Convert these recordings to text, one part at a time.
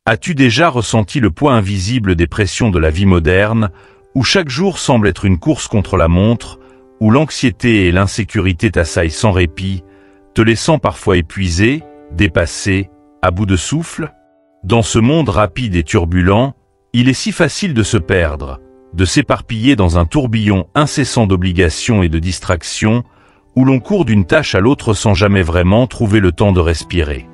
As-tu déjà ressenti le poids invisible des pressions de la vie moderne, où chaque jour semble être une course contre la montre, où l'anxiété et l'insécurité t'assaillent sans répit, te laissant parfois épuisé, dépassé, à bout de souffle? Dans ce monde rapide et turbulent, il est si facile de se perdre, de s'éparpiller dans un tourbillon incessant d'obligations et de distractions, où l'on court d'une tâche à l'autre sans jamais vraiment trouver le temps de respirer.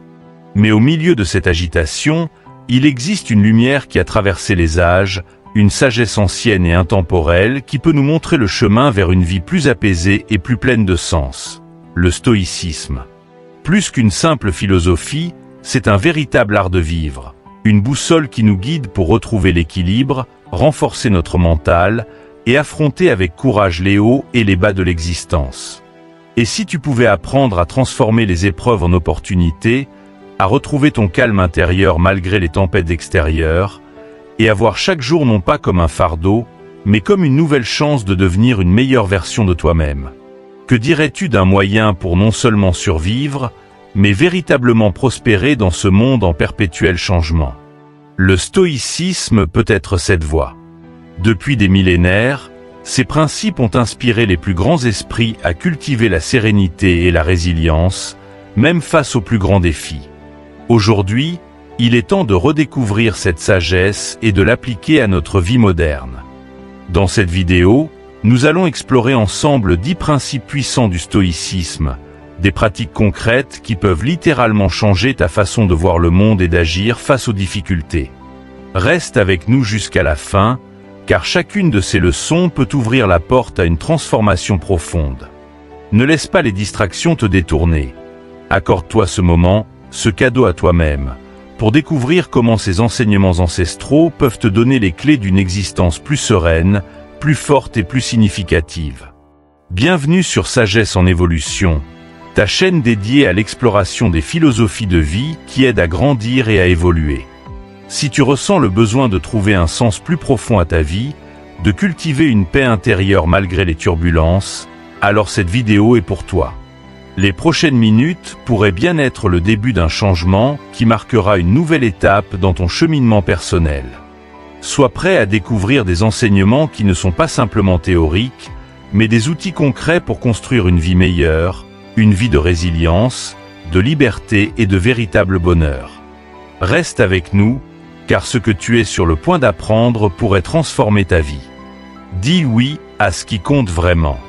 Mais au milieu de cette agitation, il existe une lumière qui a traversé les âges, une sagesse ancienne et intemporelle qui peut nous montrer le chemin vers une vie plus apaisée et plus pleine de sens. Le stoïcisme. Plus qu'une simple philosophie, c'est un véritable art de vivre, une boussole qui nous guide pour retrouver l'équilibre, renforcer notre mental et affronter avec courage les hauts et les bas de l'existence. Et si tu pouvais apprendre à transformer les épreuves en opportunités, à retrouver ton calme intérieur malgré les tempêtes extérieures, et à voir chaque jour non pas comme un fardeau, mais comme une nouvelle chance de devenir une meilleure version de toi-même. Que dirais-tu d'un moyen pour non seulement survivre, mais véritablement prospérer dans ce monde en perpétuel changement? Le stoïcisme peut être cette voie. Depuis des millénaires, ces principes ont inspiré les plus grands esprits à cultiver la sérénité et la résilience, même face aux plus grands défis. Aujourd'hui, il est temps de redécouvrir cette sagesse et de l'appliquer à notre vie moderne. Dans cette vidéo, nous allons explorer ensemble 10 principes puissants du stoïcisme, des pratiques concrètes qui peuvent littéralement changer ta façon de voir le monde et d'agir face aux difficultés. Reste avec nous jusqu'à la fin, car chacune de ces leçons peut ouvrir la porte à une transformation profonde. Ne laisse pas les distractions te détourner. Accorde-toi ce moment, ce cadeau à toi-même, pour découvrir comment ces enseignements ancestraux peuvent te donner les clés d'une existence plus sereine, plus forte et plus significative. Bienvenue sur Sagesse en évolution, ta chaîne dédiée à l'exploration des philosophies de vie qui aident à grandir et à évoluer. Si tu ressens le besoin de trouver un sens plus profond à ta vie, de cultiver une paix intérieure malgré les turbulences, alors cette vidéo est pour toi. Les prochaines minutes pourraient bien être le début d'un changement qui marquera une nouvelle étape dans ton cheminement personnel. Sois prêt à découvrir des enseignements qui ne sont pas simplement théoriques, mais des outils concrets pour construire une vie meilleure, une vie de résilience, de liberté et de véritable bonheur. Reste avec nous, car ce que tu es sur le point d'apprendre pourrait transformer ta vie. Dis oui à ce qui compte vraiment.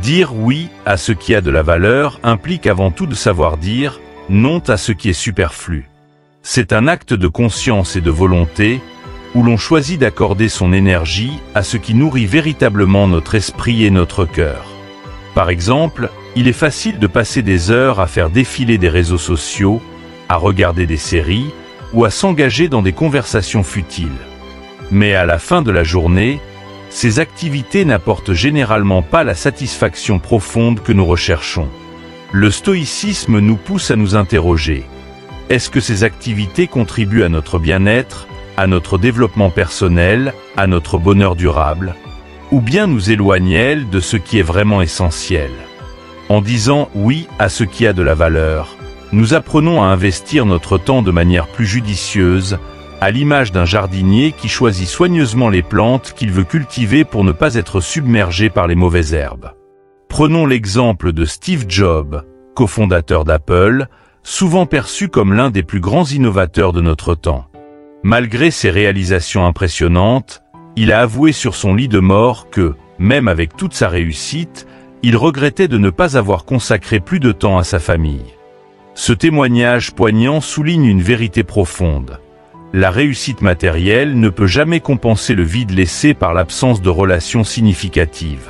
Dire oui à ce qui a de la valeur implique avant tout de savoir dire non à ce qui est superflu. C'est un acte de conscience et de volonté, où l'on choisit d'accorder son énergie à ce qui nourrit véritablement notre esprit et notre cœur. Par exemple, il est facile de passer des heures à faire défiler des réseaux sociaux, à regarder des séries, ou à s'engager dans des conversations futiles. Mais à la fin de la journée, ces activités n'apportent généralement pas la satisfaction profonde que nous recherchons. Le stoïcisme nous pousse à nous interroger. Est-ce que ces activités contribuent à notre bien-être, à notre développement personnel, à notre bonheur durable? Ou bien nous éloignent-elles de ce qui est vraiment essentiel? En disant oui à ce qui a de la valeur, nous apprenons à investir notre temps de manière plus judicieuse, à l'image d'un jardinier qui choisit soigneusement les plantes qu'il veut cultiver pour ne pas être submergé par les mauvaises herbes. Prenons l'exemple de Steve Jobs, cofondateur d'Apple, souvent perçu comme l'un des plus grands innovateurs de notre temps. Malgré ses réalisations impressionnantes, il a avoué sur son lit de mort que, même avec toute sa réussite, il regrettait de ne pas avoir consacré plus de temps à sa famille. Ce témoignage poignant souligne une vérité profonde. La réussite matérielle ne peut jamais compenser le vide laissé par l'absence de relations significatives.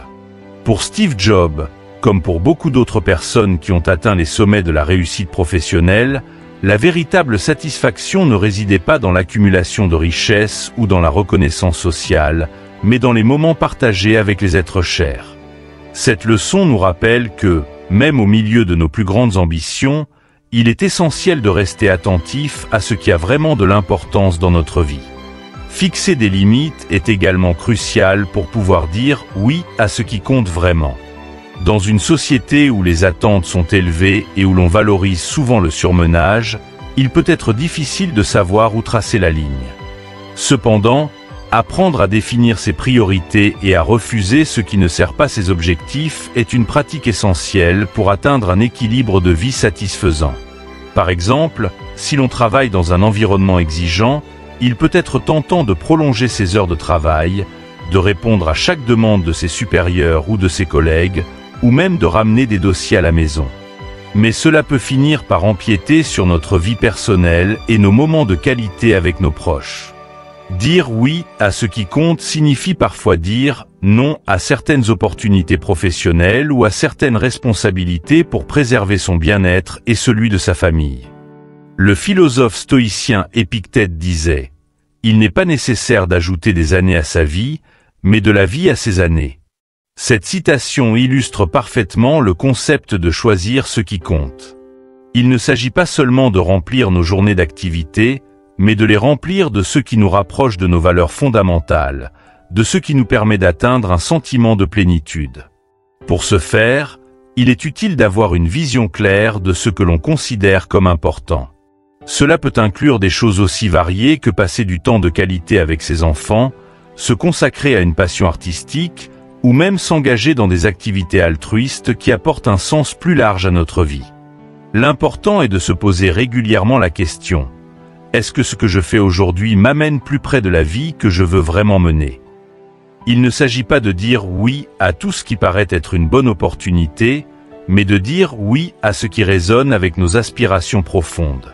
Pour Steve Jobs, comme pour beaucoup d'autres personnes qui ont atteint les sommets de la réussite professionnelle, la véritable satisfaction ne résidait pas dans l'accumulation de richesses ou dans la reconnaissance sociale, mais dans les moments partagés avec les êtres chers. Cette leçon nous rappelle que, même au milieu de nos plus grandes ambitions, il est essentiel de rester attentif à ce qui a vraiment de l'importance dans notre vie. Fixer des limites est également crucial pour pouvoir dire oui à ce qui compte vraiment. Dans une société où les attentes sont élevées et où l'on valorise souvent le surmenage, il peut être difficile de savoir où tracer la ligne. Cependant, apprendre à définir ses priorités et à refuser ce qui ne sert pas ses objectifs est une pratique essentielle pour atteindre un équilibre de vie satisfaisant. Par exemple, si l'on travaille dans un environnement exigeant, il peut être tentant de prolonger ses heures de travail, de répondre à chaque demande de ses supérieurs ou de ses collègues, ou même de ramener des dossiers à la maison. Mais cela peut finir par empiéter sur notre vie personnelle et nos moments de qualité avec nos proches. Dire oui à ce qui compte signifie parfois dire non à certaines opportunités professionnelles ou à certaines responsabilités pour préserver son bien-être et celui de sa famille. Le philosophe stoïcien Épictète disait « Il n'est pas nécessaire d'ajouter des années à sa vie, mais de la vie à ses années ». Cette citation illustre parfaitement le concept de choisir ce qui compte. Il ne s'agit pas seulement de remplir nos journées d'activité, mais de les remplir de ce qui nous rapproche de nos valeurs fondamentales, de ce qui nous permet d'atteindre un sentiment de plénitude. Pour ce faire, il est utile d'avoir une vision claire de ce que l'on considère comme important. Cela peut inclure des choses aussi variées que passer du temps de qualité avec ses enfants, se consacrer à une passion artistique, ou même s'engager dans des activités altruistes qui apportent un sens plus large à notre vie. L'important est de se poser régulièrement la question: est-ce que ce que je fais aujourd'hui m'amène plus près de la vie que je veux vraiment mener? Il ne s'agit pas de dire oui à tout ce qui paraît être une bonne opportunité, mais de dire oui à ce qui résonne avec nos aspirations profondes.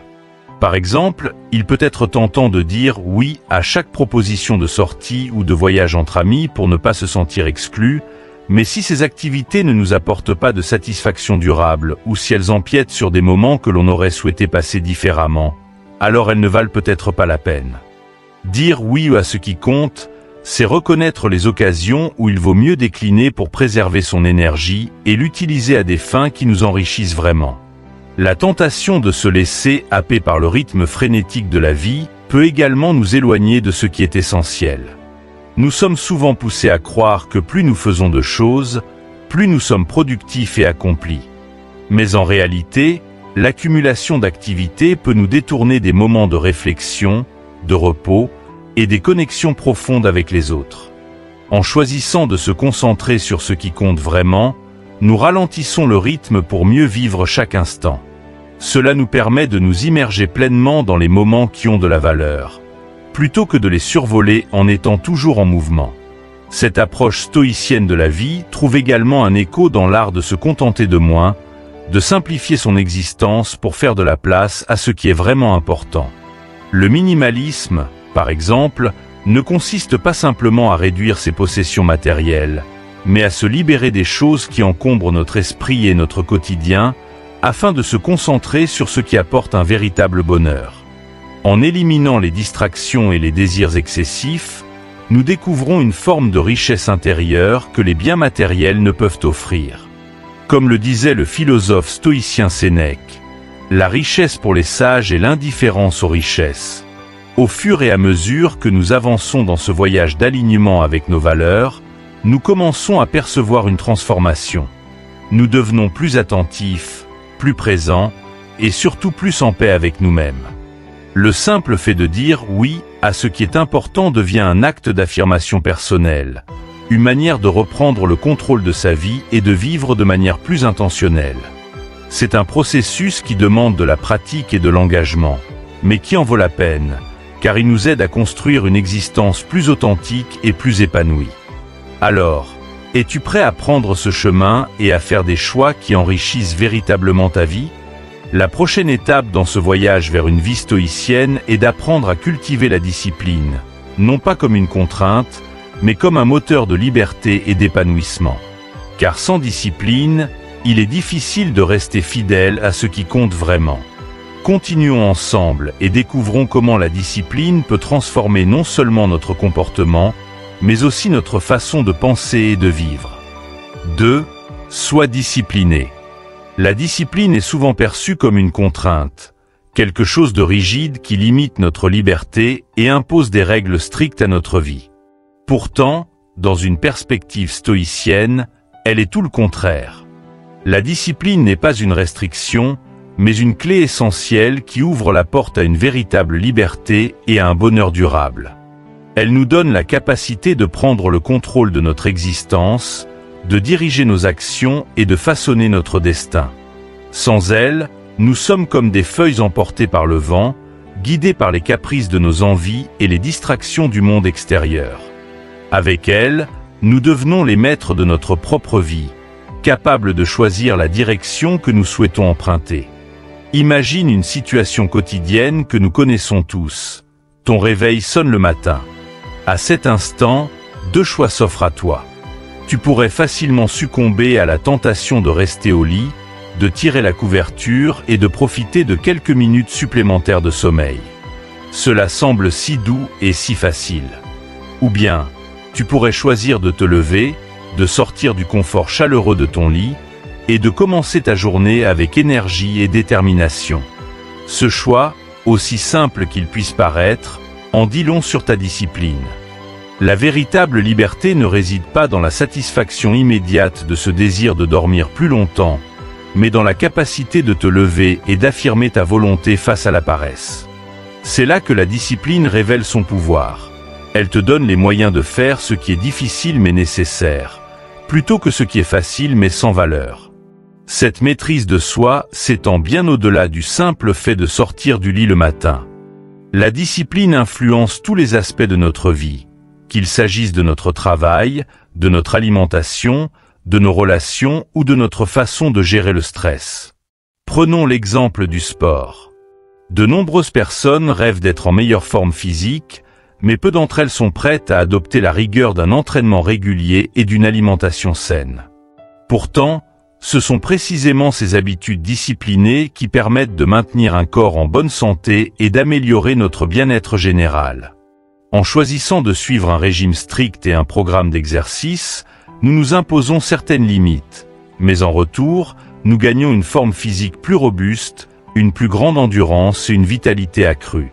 Par exemple, il peut être tentant de dire oui à chaque proposition de sortie ou de voyage entre amis pour ne pas se sentir exclu, mais si ces activités ne nous apportent pas de satisfaction durable ou si elles empiètent sur des moments que l'on aurait souhaité passer différemment, alors elles ne valent peut-être pas la peine. Dire oui à ce qui compte, c'est reconnaître les occasions où il vaut mieux décliner pour préserver son énergie et l'utiliser à des fins qui nous enrichissent vraiment. La tentation de se laisser happer par le rythme frénétique de la vie peut également nous éloigner de ce qui est essentiel. Nous sommes souvent poussés à croire que plus nous faisons de choses, plus nous sommes productifs et accomplis. Mais en réalité, l'accumulation d'activités peut nous détourner des moments de réflexion, de repos et des connexions profondes avec les autres. En choisissant de se concentrer sur ce qui compte vraiment, nous ralentissons le rythme pour mieux vivre chaque instant. Cela nous permet de nous immerger pleinement dans les moments qui ont de la valeur, plutôt que de les survoler en étant toujours en mouvement. Cette approche stoïcienne de la vie trouve également un écho dans l'art de se contenter de moins, de simplifier son existence pour faire de la place à ce qui est vraiment important. Le minimalisme, par exemple, ne consiste pas simplement à réduire ses possessions matérielles, mais à se libérer des choses qui encombrent notre esprit et notre quotidien, afin de se concentrer sur ce qui apporte un véritable bonheur. En éliminant les distractions et les désirs excessifs, nous découvrons une forme de richesse intérieure que les biens matériels ne peuvent offrir. Comme le disait le philosophe stoïcien Sénèque, la richesse pour les sages est l'indifférence aux richesses. Au fur et à mesure que nous avançons dans ce voyage d'alignement avec nos valeurs, nous commençons à percevoir une transformation. Nous devenons plus attentifs, plus présents, et surtout plus en paix avec nous-mêmes. Le simple fait de dire oui à ce qui est important devient un acte d'affirmation personnelle, une manière de reprendre le contrôle de sa vie et de vivre de manière plus intentionnelle. C'est un processus qui demande de la pratique et de l'engagement, mais qui en vaut la peine, car il nous aide à construire une existence plus authentique et plus épanouie. Alors, es-tu prêt à prendre ce chemin et à faire des choix qui enrichissent véritablement ta vie? La prochaine étape dans ce voyage vers une vie stoïcienne est d'apprendre à cultiver la discipline, non pas comme une contrainte, mais comme un moteur de liberté et d'épanouissement. Car sans discipline, il est difficile de rester fidèle à ce qui compte vraiment. Continuons ensemble et découvrons comment la discipline peut transformer non seulement notre comportement, mais aussi notre façon de penser et de vivre. 2. Sois discipliné. La discipline est souvent perçue comme une contrainte, quelque chose de rigide qui limite notre liberté et impose des règles strictes à notre vie. Pourtant, dans une perspective stoïcienne, elle est tout le contraire. La discipline n'est pas une restriction, mais une clé essentielle qui ouvre la porte à une véritable liberté et à un bonheur durable. Elle nous donne la capacité de prendre le contrôle de notre existence, de diriger nos actions et de façonner notre destin. Sans elle, nous sommes comme des feuilles emportées par le vent, guidées par les caprices de nos envies et les distractions du monde extérieur. Avec elle, nous devenons les maîtres de notre propre vie, capables de choisir la direction que nous souhaitons emprunter. Imagine une situation quotidienne que nous connaissons tous. Ton réveil sonne le matin. À cet instant, deux choix s'offrent à toi. Tu pourrais facilement succomber à la tentation de rester au lit, de tirer la couverture et de profiter de quelques minutes supplémentaires de sommeil. Cela semble si doux et si facile. Ou bien, tu pourrais choisir de te lever, de sortir du confort chaleureux de ton lit et de commencer ta journée avec énergie et détermination. Ce choix, aussi simple qu'il puisse paraître, en dit long sur ta discipline. La véritable liberté ne réside pas dans la satisfaction immédiate de ce désir de dormir plus longtemps, mais dans la capacité de te lever et d'affirmer ta volonté face à la paresse. C'est là que la discipline révèle son pouvoir. Elle te donne les moyens de faire ce qui est difficile mais nécessaire, plutôt que ce qui est facile mais sans valeur. Cette maîtrise de soi s'étend bien au-delà du simple fait de sortir du lit le matin. La discipline influence tous les aspects de notre vie, qu'il s'agisse de notre travail, de notre alimentation, de nos relations ou de notre façon de gérer le stress. Prenons l'exemple du sport. De nombreuses personnes rêvent d'être en meilleure forme physique, mais peu d'entre elles sont prêtes à adopter la rigueur d'un entraînement régulier et d'une alimentation saine. Pourtant, ce sont précisément ces habitudes disciplinées qui permettent de maintenir un corps en bonne santé et d'améliorer notre bien-être général. En choisissant de suivre un régime strict et un programme d'exercice, nous nous imposons certaines limites, mais en retour, nous gagnons une forme physique plus robuste, une plus grande endurance et une vitalité accrue.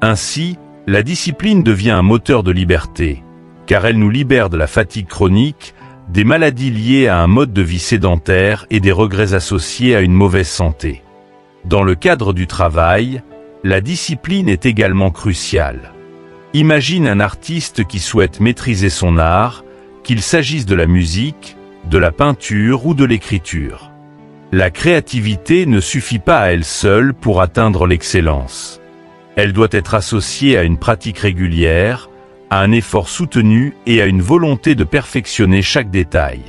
Ainsi, la discipline devient un moteur de liberté, car elle nous libère de la fatigue chronique, des maladies liées à un mode de vie sédentaire et des regrets associés à une mauvaise santé. Dans le cadre du travail, la discipline est également cruciale. Imagine un artiste qui souhaite maîtriser son art, qu'il s'agisse de la musique, de la peinture ou de l'écriture. La créativité ne suffit pas à elle seule pour atteindre l'excellence. Elle doit être associée à une pratique régulière, à un effort soutenu et à une volonté de perfectionner chaque détail.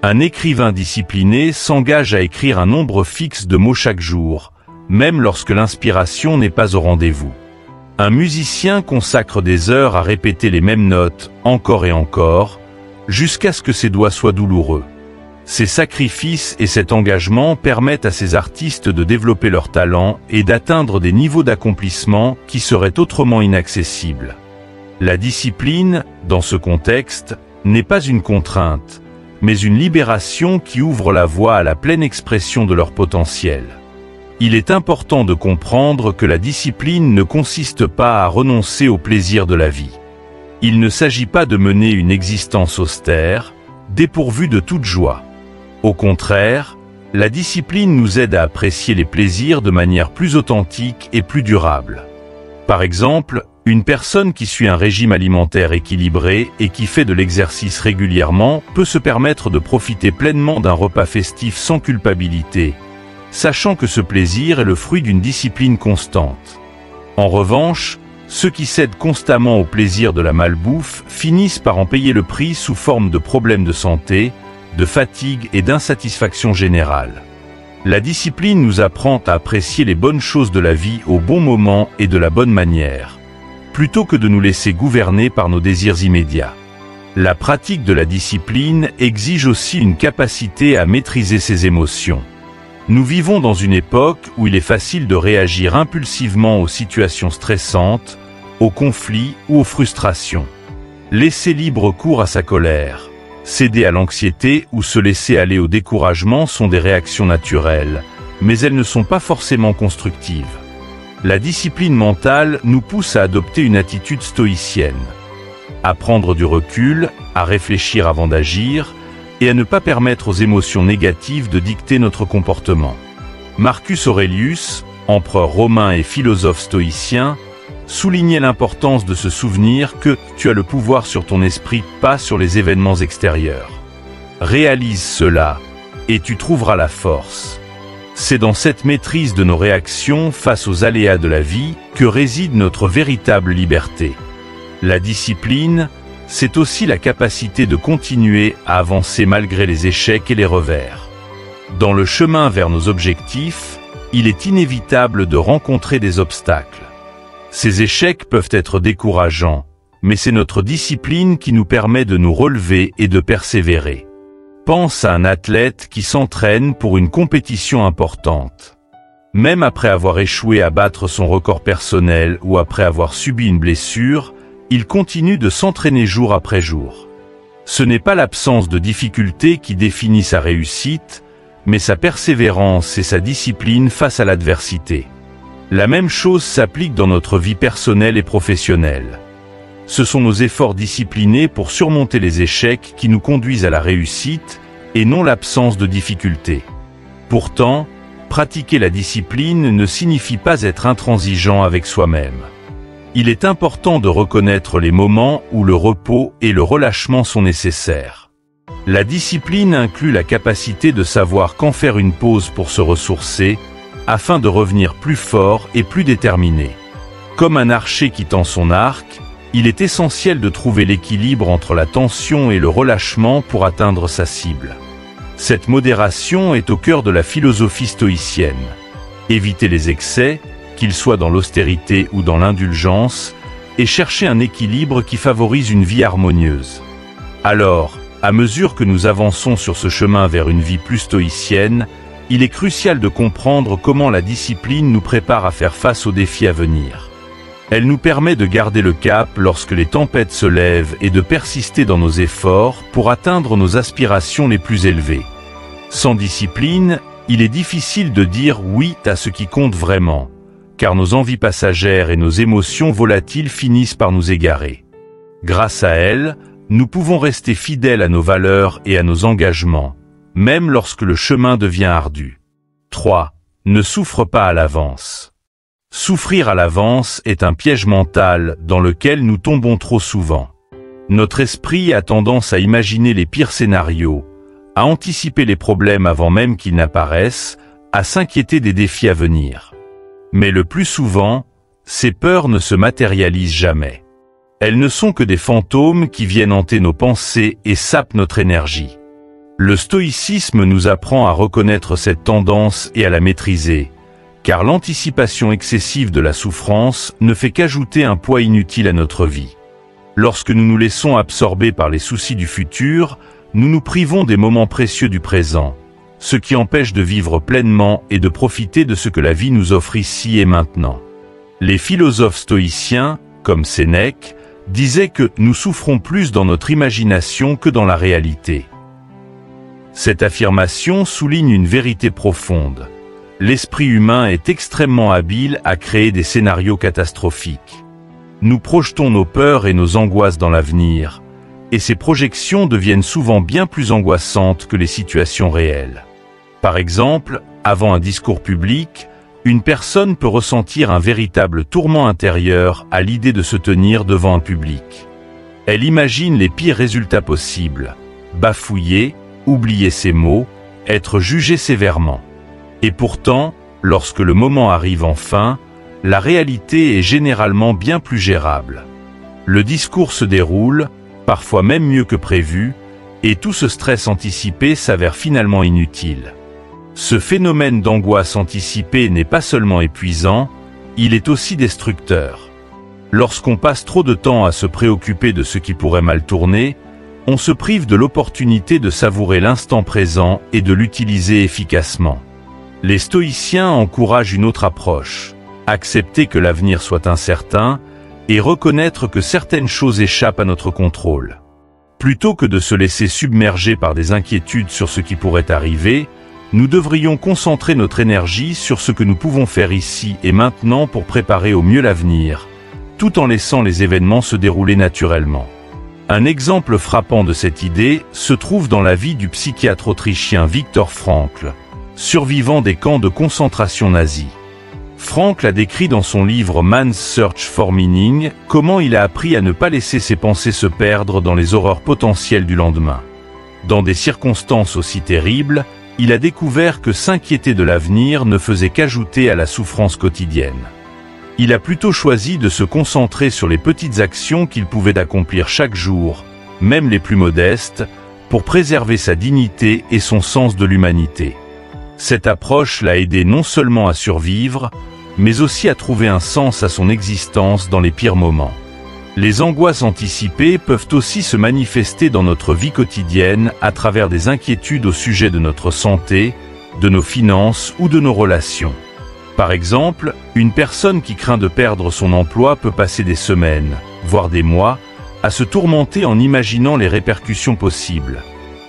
Un écrivain discipliné s'engage à écrire un nombre fixe de mots chaque jour, même lorsque l'inspiration n'est pas au rendez-vous. Un musicien consacre des heures à répéter les mêmes notes, encore et encore, jusqu'à ce que ses doigts soient douloureux. Ces sacrifices et cet engagement permettent à ces artistes de développer leur talent et d'atteindre des niveaux d'accomplissement qui seraient autrement inaccessibles. La discipline, dans ce contexte, n'est pas une contrainte, mais une libération qui ouvre la voie à la pleine expression de leur potentiel. Il est important de comprendre que la discipline ne consiste pas à renoncer au plaisir de la vie. Il ne s'agit pas de mener une existence austère, dépourvue de toute joie. Au contraire, la discipline nous aide à apprécier les plaisirs de manière plus authentique et plus durable. Par exemple, une personne qui suit un régime alimentaire équilibré et qui fait de l'exercice régulièrement peut se permettre de profiter pleinement d'un repas festif sans culpabilité, sachant que ce plaisir est le fruit d'une discipline constante. En revanche, ceux qui cèdent constamment au plaisir de la malbouffe finissent par en payer le prix sous forme de problèmes de santé, de fatigue et d'insatisfaction générale. La discipline nous apprend à apprécier les bonnes choses de la vie au bon moment et de la bonne manière, plutôt que de nous laisser gouverner par nos désirs immédiats. La pratique de la discipline exige aussi une capacité à maîtriser ses émotions. Nous vivons dans une époque où il est facile de réagir impulsivement aux situations stressantes, aux conflits ou aux frustrations. Laisser libre cours à sa colère, céder à l'anxiété ou se laisser aller au découragement sont des réactions naturelles, mais elles ne sont pas forcément constructives. La discipline mentale nous pousse à adopter une attitude stoïcienne, à prendre du recul, à réfléchir avant d'agir, et à ne pas permettre aux émotions négatives de dicter notre comportement. Marcus Aurelius, empereur romain et philosophe stoïcien, soulignait l'importance de se souvenir que tu as le pouvoir sur ton esprit, pas sur les événements extérieurs. Réalise cela, et tu trouveras la force. C'est dans cette maîtrise de nos réactions face aux aléas de la vie que réside notre véritable liberté. La discipline, c'est aussi la capacité de continuer à avancer malgré les échecs et les revers. Dans le chemin vers nos objectifs, il est inévitable de rencontrer des obstacles. Ces échecs peuvent être décourageants, mais c'est notre discipline qui nous permet de nous relever et de persévérer. Pense à un athlète qui s'entraîne pour une compétition importante. Même après avoir échoué à battre son record personnel ou après avoir subi une blessure, il continue de s'entraîner jour après jour. Ce n'est pas l'absence de difficultés qui définit sa réussite, mais sa persévérance et sa discipline face à l'adversité. La même chose s'applique dans notre vie personnelle et professionnelle. Ce sont nos efforts disciplinés pour surmonter les échecs qui nous conduisent à la réussite et non l'absence de difficultés. Pourtant, pratiquer la discipline ne signifie pas être intransigeant avec soi-même. Il est important de reconnaître les moments où le repos et le relâchement sont nécessaires. La discipline inclut la capacité de savoir quand faire une pause pour se ressourcer, afin de revenir plus fort et plus déterminé. Comme un archer qui tend son arc, il est essentiel de trouver l'équilibre entre la tension et le relâchement pour atteindre sa cible. Cette modération est au cœur de la philosophie stoïcienne. Éviter les excès, qu'ils soient dans l'austérité ou dans l'indulgence, et chercher un équilibre qui favorise une vie harmonieuse. Alors, à mesure que nous avançons sur ce chemin vers une vie plus stoïcienne, il est crucial de comprendre comment la discipline nous prépare à faire face aux défis à venir. Elle nous permet de garder le cap lorsque les tempêtes se lèvent et de persister dans nos efforts pour atteindre nos aspirations les plus élevées. Sans discipline, il est difficile de dire oui à ce qui compte vraiment, car nos envies passagères et nos émotions volatiles finissent par nous égarer. Grâce à elles, nous pouvons rester fidèles à nos valeurs et à nos engagements, même lorsque le chemin devient ardu. 3. Ne souffre pas à l'avance. Souffrir à l'avance est un piège mental dans lequel nous tombons trop souvent. Notre esprit a tendance à imaginer les pires scénarios, à anticiper les problèmes avant même qu'ils n'apparaissent, à s'inquiéter des défis à venir. Mais le plus souvent, ces peurs ne se matérialisent jamais. Elles ne sont que des fantômes qui viennent hanter nos pensées et sapent notre énergie. Le stoïcisme nous apprend à reconnaître cette tendance et à la maîtriser, car l'anticipation excessive de la souffrance ne fait qu'ajouter un poids inutile à notre vie. Lorsque nous nous laissons absorber par les soucis du futur, nous nous privons des moments précieux du présent, ce qui empêche de vivre pleinement et de profiter de ce que la vie nous offre ici et maintenant. Les philosophes stoïciens, comme Sénèque, disaient que nous souffrons plus dans notre imagination que dans la réalité. Cette affirmation souligne une vérité profonde. L'esprit humain est extrêmement habile à créer des scénarios catastrophiques. Nous projetons nos peurs et nos angoisses dans l'avenir, et ces projections deviennent souvent bien plus angoissantes que les situations réelles. Par exemple, avant un discours public, une personne peut ressentir un véritable tourment intérieur à l'idée de se tenir devant un public. Elle imagine les pires résultats possibles, bafouiller, oublier ses mots, être jugé sévèrement. Et pourtant, lorsque le moment arrive enfin, la réalité est généralement bien plus gérable. Le discours se déroule, parfois même mieux que prévu, et tout ce stress anticipé s'avère finalement inutile. Ce phénomène d'angoisse anticipée n'est pas seulement épuisant, il est aussi destructeur. Lorsqu'on passe trop de temps à se préoccuper de ce qui pourrait mal tourner, on se prive de l'opportunité de savourer l'instant présent et de l'utiliser efficacement. Les stoïciens encouragent une autre approche, accepter que l'avenir soit incertain et reconnaître que certaines choses échappent à notre contrôle. Plutôt que de se laisser submerger par des inquiétudes sur ce qui pourrait arriver, nous devrions concentrer notre énergie sur ce que nous pouvons faire ici et maintenant pour préparer au mieux l'avenir, tout en laissant les événements se dérouler naturellement. Un exemple frappant de cette idée se trouve dans la vie du psychiatre autrichien Viktor Frankl, survivant des camps de concentration nazis. Frank l'a décrit dans son livre Man's Search for Meaning, comment il a appris à ne pas laisser ses pensées se perdre dans les horreurs potentielles du lendemain. Dans des circonstances aussi terribles, il a découvert que s'inquiéter de l'avenir ne faisait qu'ajouter à la souffrance quotidienne. Il a plutôt choisi de se concentrer sur les petites actions qu'il pouvait accomplir chaque jour, même les plus modestes, pour préserver sa dignité et son sens de l'humanité. Cette approche l'a aidé non seulement à survivre, mais aussi à trouver un sens à son existence dans les pires moments. Les angoisses anticipées peuvent aussi se manifester dans notre vie quotidienne à travers des inquiétudes au sujet de notre santé, de nos finances ou de nos relations. Par exemple, une personne qui craint de perdre son emploi peut passer des semaines, voire des mois, à se tourmenter en imaginant les répercussions possibles.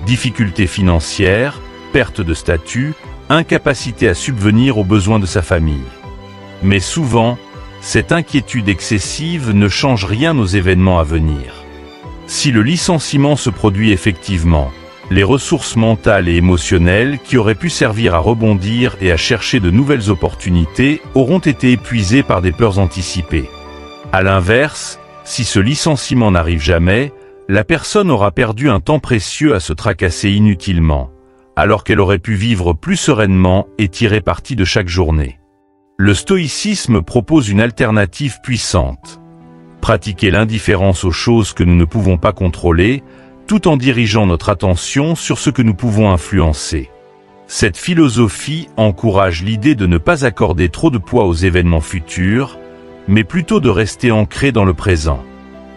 Difficultés financières, perte de statut, incapacité à subvenir aux besoins de sa famille. Mais souvent, cette inquiétude excessive ne change rien aux événements à venir. Si le licenciement se produit effectivement, les ressources mentales et émotionnelles qui auraient pu servir à rebondir et à chercher de nouvelles opportunités auront été épuisées par des peurs anticipées. À l'inverse, si ce licenciement n'arrive jamais, la personne aura perdu un temps précieux à se tracasser inutilement, alors qu'elle aurait pu vivre plus sereinement et tirer parti de chaque journée. Le stoïcisme propose une alternative puissante. Pratiquer l'indifférence aux choses que nous ne pouvons pas contrôler, tout en dirigeant notre attention sur ce que nous pouvons influencer. Cette philosophie encourage l'idée de ne pas accorder trop de poids aux événements futurs, mais plutôt de rester ancré dans le présent.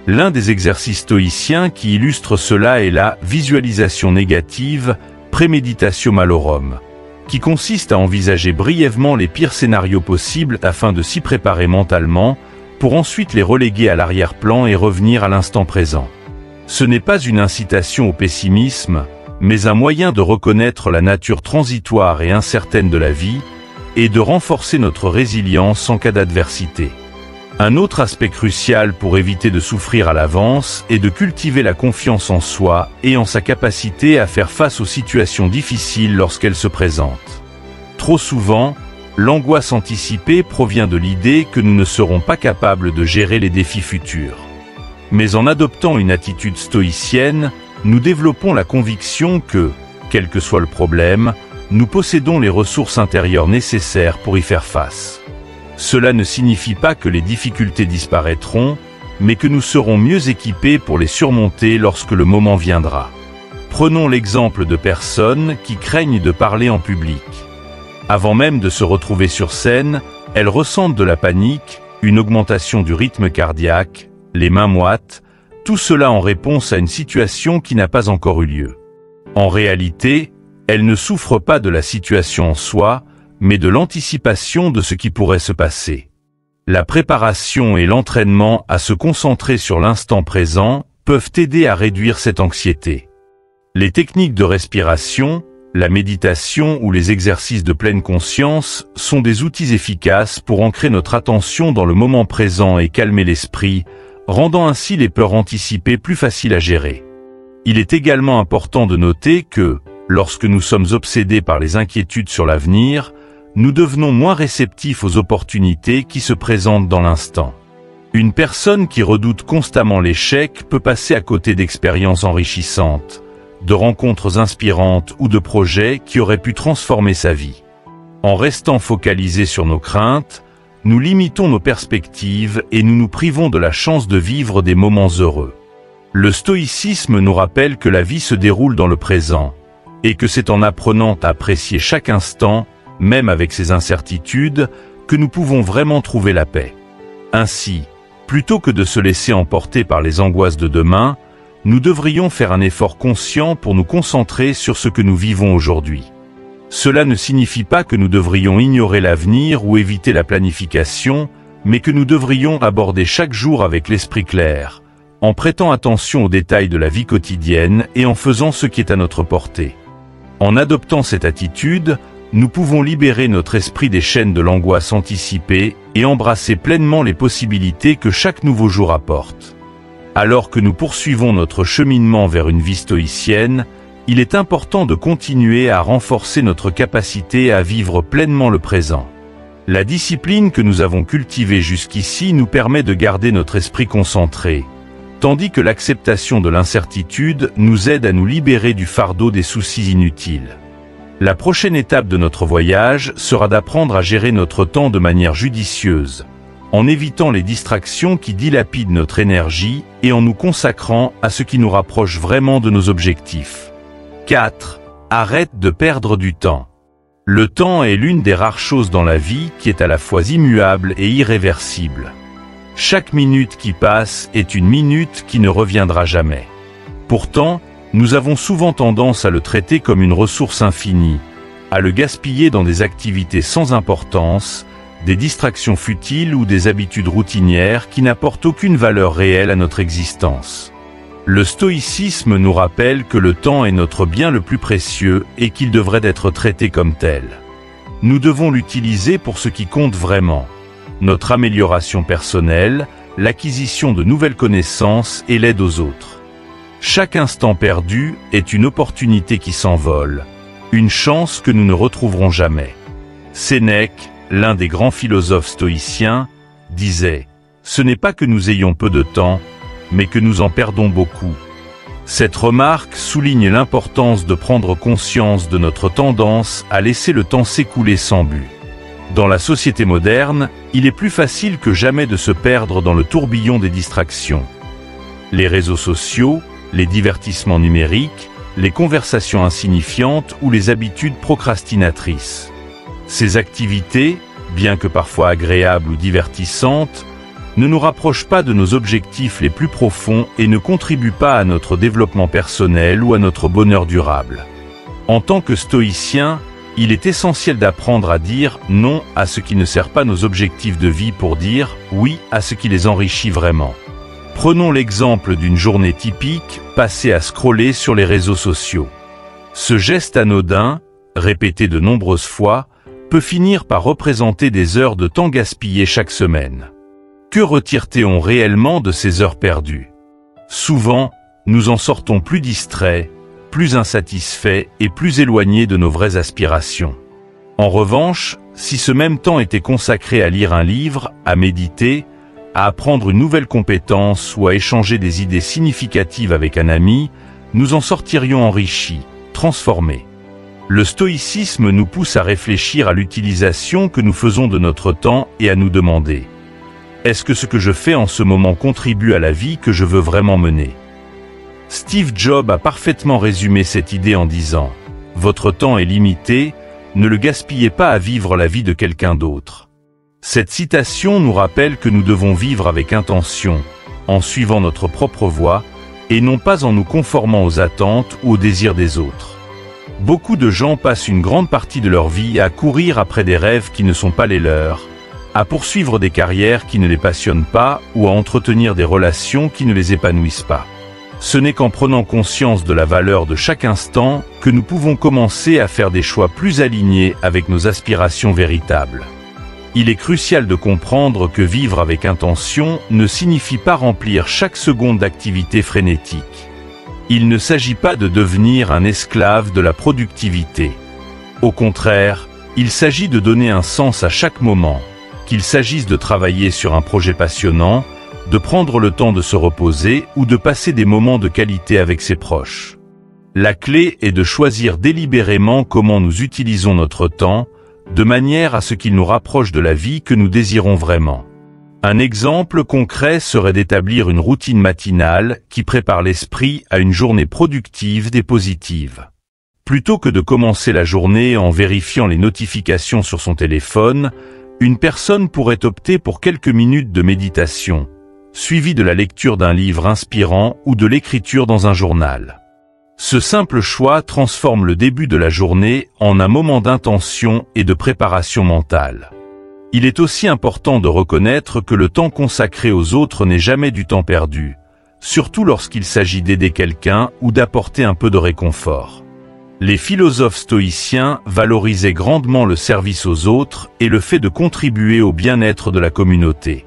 L'un des exercices stoïciens qui illustre cela est la visualisation négative, Premeditatio Malorum, qui consiste à envisager brièvement les pires scénarios possibles afin de s'y préparer mentalement, pour ensuite les reléguer à l'arrière-plan et revenir à l'instant présent. Ce n'est pas une incitation au pessimisme, mais un moyen de reconnaître la nature transitoire et incertaine de la vie, et de renforcer notre résilience en cas d'adversité. Un autre aspect crucial pour éviter de souffrir à l'avance est de cultiver la confiance en soi et en sa capacité à faire face aux situations difficiles lorsqu'elles se présentent. Trop souvent, l'angoisse anticipée provient de l'idée que nous ne serons pas capables de gérer les défis futurs. Mais en adoptant une attitude stoïcienne, nous développons la conviction que, quel que soit le problème, nous possédons les ressources intérieures nécessaires pour y faire face. Cela ne signifie pas que les difficultés disparaîtront, mais que nous serons mieux équipés pour les surmonter lorsque le moment viendra. Prenons l'exemple de personnes qui craignent de parler en public. Avant même de se retrouver sur scène, elles ressentent de la panique, une augmentation du rythme cardiaque, les mains moites, tout cela en réponse à une situation qui n'a pas encore eu lieu. En réalité, elles ne souffrent pas de la situation en soi, mais de l'anticipation de ce qui pourrait se passer. La préparation et l'entraînement à se concentrer sur l'instant présent peuvent aider à réduire cette anxiété. Les techniques de respiration, la méditation ou les exercices de pleine conscience sont des outils efficaces pour ancrer notre attention dans le moment présent et calmer l'esprit, rendant ainsi les peurs anticipées plus faciles à gérer. Il est également important de noter que, lorsque nous sommes obsédés par les inquiétudes sur l'avenir, nous devenons moins réceptifs aux opportunités qui se présentent dans l'instant. Une personne qui redoute constamment l'échec peut passer à côté d'expériences enrichissantes, de rencontres inspirantes ou de projets qui auraient pu transformer sa vie. En restant focalisés sur nos craintes, nous limitons nos perspectives et nous nous privons de la chance de vivre des moments heureux. Le stoïcisme nous rappelle que la vie se déroule dans le présent, et que c'est en apprenant à apprécier chaque instant, même avec ses incertitudes, que nous pouvons vraiment trouver la paix. Ainsi, plutôt que de se laisser emporter par les angoisses de demain, nous devrions faire un effort conscient pour nous concentrer sur ce que nous vivons aujourd'hui. Cela ne signifie pas que nous devrions ignorer l'avenir ou éviter la planification, mais que nous devrions aborder chaque jour avec l'esprit clair, en prêtant attention aux détails de la vie quotidienne et en faisant ce qui est à notre portée. En adoptant cette attitude, nous pouvons libérer notre esprit des chaînes de l'angoisse anticipée et embrasser pleinement les possibilités que chaque nouveau jour apporte. Alors que nous poursuivons notre cheminement vers une vie stoïcienne, il est important de continuer à renforcer notre capacité à vivre pleinement le présent. La discipline que nous avons cultivée jusqu'ici nous permet de garder notre esprit concentré, tandis que l'acceptation de l'incertitude nous aide à nous libérer du fardeau des soucis inutiles. La prochaine étape de notre voyage sera d'apprendre à gérer notre temps de manière judicieuse, en évitant les distractions qui dilapident notre énergie et en nous consacrant à ce qui nous rapproche vraiment de nos objectifs. 4. Arrête de perdre du temps. Le temps est l'une des rares choses dans la vie qui est à la fois immuable et irréversible. Chaque minute qui passe est une minute qui ne reviendra jamais. Pourtant, nous avons souvent tendance à le traiter comme une ressource infinie, à le gaspiller dans des activités sans importance, des distractions futiles ou des habitudes routinières qui n'apportent aucune valeur réelle à notre existence. Le stoïcisme nous rappelle que le temps est notre bien le plus précieux et qu'il devrait être traité comme tel. Nous devons l'utiliser pour ce qui compte vraiment: notre amélioration personnelle, l'acquisition de nouvelles connaissances et l'aide aux autres. Chaque instant perdu est une opportunité qui s'envole, une chance que nous ne retrouverons jamais. Sénèque, l'un des grands philosophes stoïciens, disait « Ce n'est pas que nous ayons peu de temps, mais que nous en perdons beaucoup ». Cette remarque souligne l'importance de prendre conscience de notre tendance à laisser le temps s'écouler sans but. Dans la société moderne, il est plus facile que jamais de se perdre dans le tourbillon des distractions. Les réseaux sociaux, les divertissements numériques, les conversations insignifiantes ou les habitudes procrastinatrices. Ces activités, bien que parfois agréables ou divertissantes, ne nous rapprochent pas de nos objectifs les plus profonds et ne contribuent pas à notre développement personnel ou à notre bonheur durable. En tant que stoïcien, il est essentiel d'apprendre à dire non à ce qui ne sert pas nos objectifs de vie pour dire oui à ce qui les enrichit vraiment. Prenons l'exemple d'une journée typique passée à scroller sur les réseaux sociaux. Ce geste anodin, répété de nombreuses fois, peut finir par représenter des heures de temps gaspillées chaque semaine. Que retire-t-on réellement de ces heures perdues? Souvent, nous en sortons plus distraits, plus insatisfaits et plus éloignés de nos vraies aspirations. En revanche, si ce même temps était consacré à lire un livre, à méditer, à apprendre une nouvelle compétence ou à échanger des idées significatives avec un ami, nous en sortirions enrichis, transformés. Le stoïcisme nous pousse à réfléchir à l'utilisation que nous faisons de notre temps et à nous demander: est-ce que ce que je fais en ce moment contribue à la vie que je veux vraiment mener? Steve Jobs a parfaitement résumé cette idée en disant: votre temps est limité, ne le gaspillez pas à vivre la vie de quelqu'un d'autre. Cette citation nous rappelle que nous devons vivre avec intention, en suivant notre propre voie, et non pas en nous conformant aux attentes ou aux désirs des autres. Beaucoup de gens passent une grande partie de leur vie à courir après des rêves qui ne sont pas les leurs, à poursuivre des carrières qui ne les passionnent pas ou à entretenir des relations qui ne les épanouissent pas. Ce n'est qu'en prenant conscience de la valeur de chaque instant que nous pouvons commencer à faire des choix plus alignés avec nos aspirations véritables. Il est crucial de comprendre que vivre avec intention ne signifie pas remplir chaque seconde d'activité frénétique. Il ne s'agit pas de devenir un esclave de la productivité. Au contraire, il s'agit de donner un sens à chaque moment, qu'il s'agisse de travailler sur un projet passionnant, de prendre le temps de se reposer ou de passer des moments de qualité avec ses proches. La clé est de choisir délibérément comment nous utilisons notre temps, de manière à ce qu'il nous rapproche de la vie que nous désirons vraiment. Un exemple concret serait d'établir une routine matinale qui prépare l'esprit à une journée productive et positive. Plutôt que de commencer la journée en vérifiant les notifications sur son téléphone, une personne pourrait opter pour quelques minutes de méditation, suivie de la lecture d'un livre inspirant ou de l'écriture dans un journal. Ce simple choix transforme le début de la journée en un moment d'intention et de préparation mentale. Il est aussi important de reconnaître que le temps consacré aux autres n'est jamais du temps perdu, surtout lorsqu'il s'agit d'aider quelqu'un ou d'apporter un peu de réconfort. Les philosophes stoïciens valorisaient grandement le service aux autres et le fait de contribuer au bien-être de la communauté.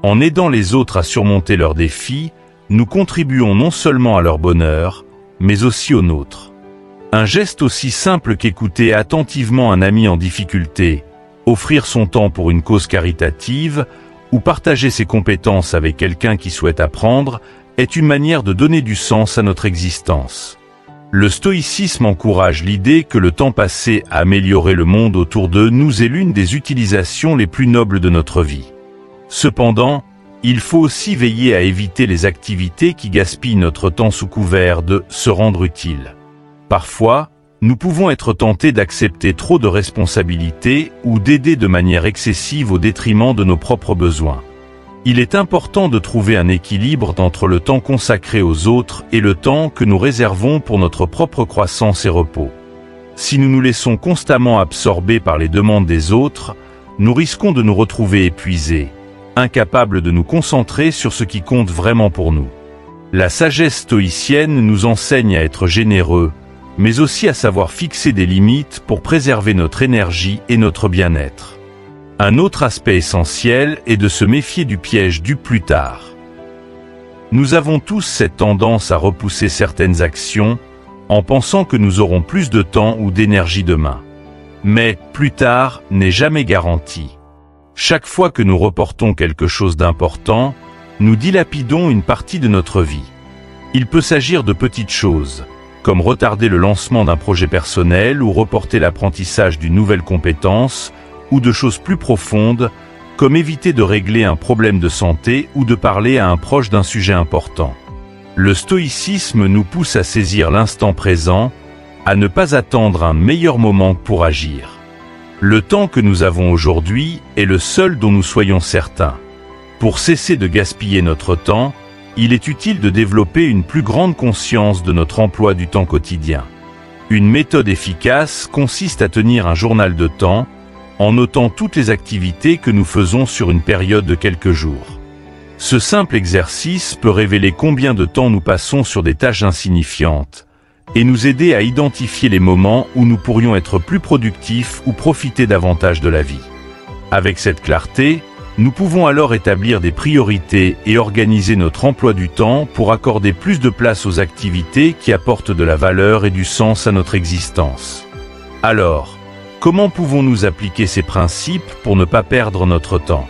En aidant les autres à surmonter leurs défis, nous contribuons non seulement à leur bonheur, mais aussi au nôtre. Un geste aussi simple qu'écouter attentivement un ami en difficulté, offrir son temps pour une cause caritative, ou partager ses compétences avec quelqu'un qui souhaite apprendre, est une manière de donner du sens à notre existence. Le stoïcisme encourage l'idée que le temps passé à améliorer le monde autour de nous est l'une des utilisations les plus nobles de notre vie. Cependant, il faut aussi veiller à éviter les activités qui gaspillent notre temps sous couvert de se rendre utile. Parfois, nous pouvons être tentés d'accepter trop de responsabilités ou d'aider de manière excessive au détriment de nos propres besoins. Il est important de trouver un équilibre entre le temps consacré aux autres et le temps que nous réservons pour notre propre croissance et repos. Si nous nous laissons constamment absorber par les demandes des autres, nous risquons de nous retrouver épuisés, incapables de nous concentrer sur ce qui compte vraiment pour nous. La sagesse stoïcienne nous enseigne à être généreux, mais aussi à savoir fixer des limites pour préserver notre énergie et notre bien-être. Un autre aspect essentiel est de se méfier du piège du plus tard. Nous avons tous cette tendance à repousser certaines actions en pensant que nous aurons plus de temps ou d'énergie demain. Mais plus tard n'est jamais garanti. Chaque fois que nous reportons quelque chose d'important, nous dilapidons une partie de notre vie. Il peut s'agir de petites choses, comme retarder le lancement d'un projet personnel ou reporter l'apprentissage d'une nouvelle compétence, ou de choses plus profondes, comme éviter de régler un problème de santé ou de parler à un proche d'un sujet important. Le stoïcisme nous pousse à saisir l'instant présent, à ne pas attendre un meilleur moment pour agir. Le temps que nous avons aujourd'hui est le seul dont nous soyons certains. Pour cesser de gaspiller notre temps, il est utile de développer une plus grande conscience de notre emploi du temps quotidien. Une méthode efficace consiste à tenir un journal de temps, en notant toutes les activités que nous faisons sur une période de quelques jours. Ce simple exercice peut révéler combien de temps nous passons sur des tâches insignifiantes, et nous aider à identifier les moments où nous pourrions être plus productifs ou profiter davantage de la vie. Avec cette clarté, nous pouvons alors établir des priorités et organiser notre emploi du temps pour accorder plus de place aux activités qui apportent de la valeur et du sens à notre existence. Alors, comment pouvons-nous appliquer ces principes pour ne pas perdre notre temps?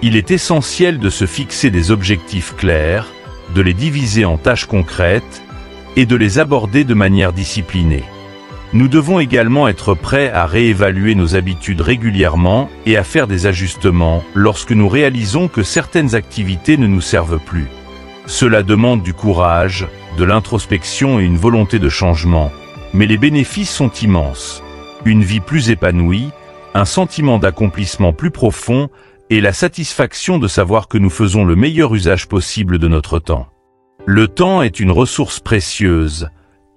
Il est essentiel de se fixer des objectifs clairs, de les diviser en tâches concrètes et de les aborder de manière disciplinée. Nous devons également être prêts à réévaluer nos habitudes régulièrement et à faire des ajustements lorsque nous réalisons que certaines activités ne nous servent plus. Cela demande du courage, de l'introspection et une volonté de changement, mais les bénéfices sont immenses. Une vie plus épanouie, un sentiment d'accomplissement plus profond et la satisfaction de savoir que nous faisons le meilleur usage possible de notre temps. Le temps est une ressource précieuse,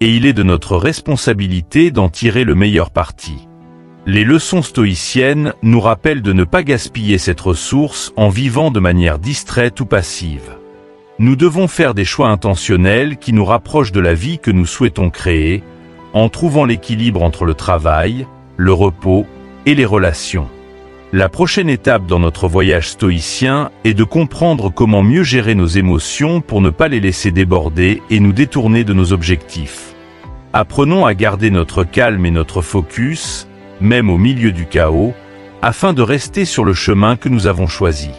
et il est de notre responsabilité d'en tirer le meilleur parti. Les leçons stoïciennes nous rappellent de ne pas gaspiller cette ressource en vivant de manière distraite ou passive. Nous devons faire des choix intentionnels qui nous rapprochent de la vie que nous souhaitons créer, en trouvant l'équilibre entre le travail, le repos et les relations. La prochaine étape dans notre voyage stoïcien est de comprendre comment mieux gérer nos émotions pour ne pas les laisser déborder et nous détourner de nos objectifs. Apprenons à garder notre calme et notre focus, même au milieu du chaos, afin de rester sur le chemin que nous avons choisi.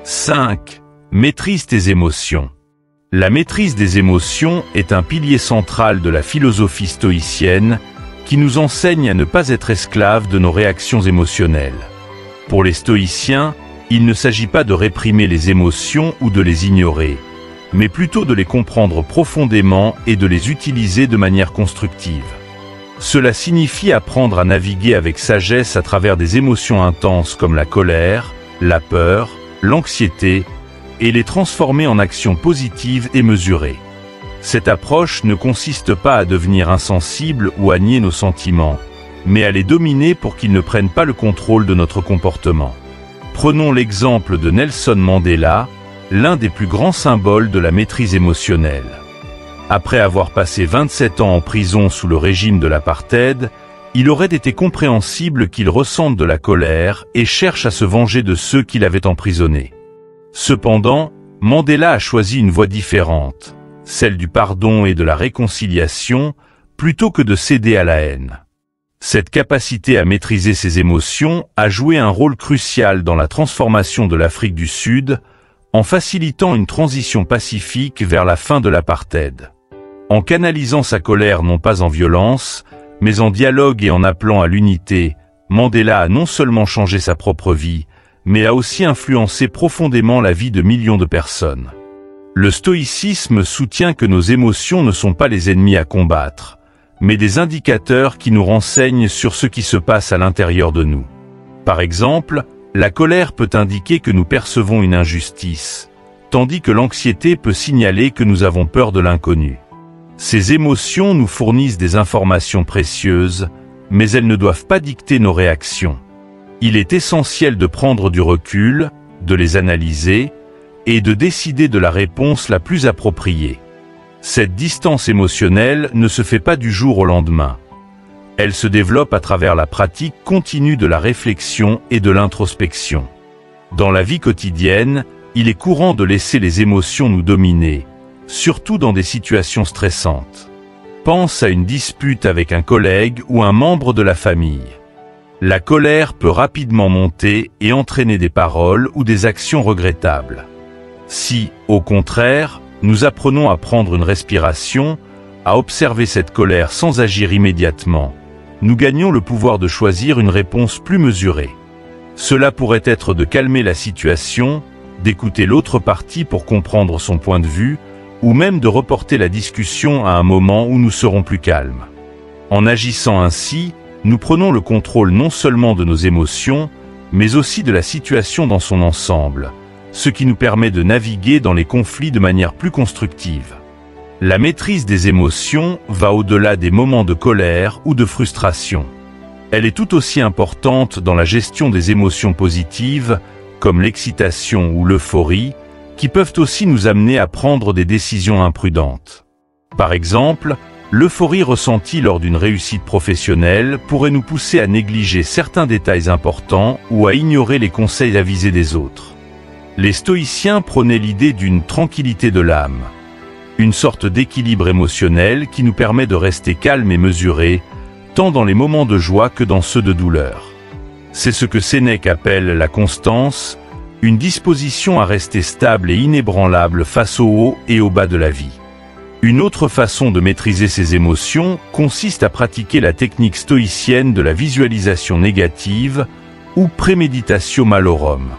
5. Maîtrise tes émotions. La maîtrise des émotions est un pilier central de la philosophie stoïcienne qui nous enseigne à ne pas être esclaves de nos réactions émotionnelles. Pour les stoïciens, il ne s'agit pas de réprimer les émotions ou de les ignorer, mais plutôt de les comprendre profondément et de les utiliser de manière constructive. Cela signifie apprendre à naviguer avec sagesse à travers des émotions intenses comme la colère, la peur, l'anxiété, et les transformer en actions positives et mesurées. Cette approche ne consiste pas à devenir insensible ou à nier nos sentiments, mais à les dominer pour qu'ils ne prennent pas le contrôle de notre comportement. Prenons l'exemple de Nelson Mandela, l'un des plus grands symboles de la maîtrise émotionnelle. Après avoir passé 27 ans en prison sous le régime de l'apartheid, il aurait été compréhensible qu'il ressente de la colère et cherche à se venger de ceux qui l'avaient emprisonné. Cependant, Mandela a choisi une voie différente, celle du pardon et de la réconciliation, plutôt que de céder à la haine. Cette capacité à maîtriser ses émotions a joué un rôle crucial dans la transformation de l'Afrique du Sud, en facilitant une transition pacifique vers la fin de l'apartheid. En canalisant sa colère non pas en violence, mais en dialogue et en appelant à l'unité, Mandela a non seulement changé sa propre vie, mais a aussi influencé profondément la vie de millions de personnes. Le stoïcisme soutient que nos émotions ne sont pas les ennemis à combattre, mais des indicateurs qui nous renseignent sur ce qui se passe à l'intérieur de nous. Par exemple, la colère peut indiquer que nous percevons une injustice, tandis que l'anxiété peut signaler que nous avons peur de l'inconnu. Ces émotions nous fournissent des informations précieuses, mais elles ne doivent pas dicter nos réactions. Il est essentiel de prendre du recul, de les analyser, et de décider de la réponse la plus appropriée. Cette distance émotionnelle ne se fait pas du jour au lendemain. Elle se développe à travers la pratique continue de la réflexion et de l'introspection. Dans la vie quotidienne, il est courant de laisser les émotions nous dominer, surtout dans des situations stressantes. Pense à une dispute avec un collègue ou un membre de la famille. La colère peut rapidement monter et entraîner des paroles ou des actions regrettables. Si, au contraire, nous apprenons à prendre une respiration, à observer cette colère sans agir immédiatement, nous gagnons le pouvoir de choisir une réponse plus mesurée. Cela pourrait être de calmer la situation, d'écouter l'autre partie pour comprendre son point de vue, ou même de reporter la discussion à un moment où nous serons plus calmes. En agissant ainsi, nous prenons le contrôle non seulement de nos émotions, mais aussi de la situation dans son ensemble, ce qui nous permet de naviguer dans les conflits de manière plus constructive. La maîtrise des émotions va au-delà des moments de colère ou de frustration. Elle est tout aussi importante dans la gestion des émotions positives, comme l'excitation ou l'euphorie, qui peuvent aussi nous amener à prendre des décisions imprudentes. Par exemple, l'euphorie ressentie lors d'une réussite professionnelle pourrait nous pousser à négliger certains détails importants ou à ignorer les conseils avisés des autres. Les stoïciens prônaient l'idée d'une tranquillité de l'âme, une sorte d'équilibre émotionnel qui nous permet de rester calme et mesuré, tant dans les moments de joie que dans ceux de douleur. C'est ce que Sénèque appelle la constance, une disposition à rester stable et inébranlable face au haut et au bas de la vie. Une autre façon de maîtriser ses émotions consiste à pratiquer la technique stoïcienne de la visualisation négative ou préméditatio malorum.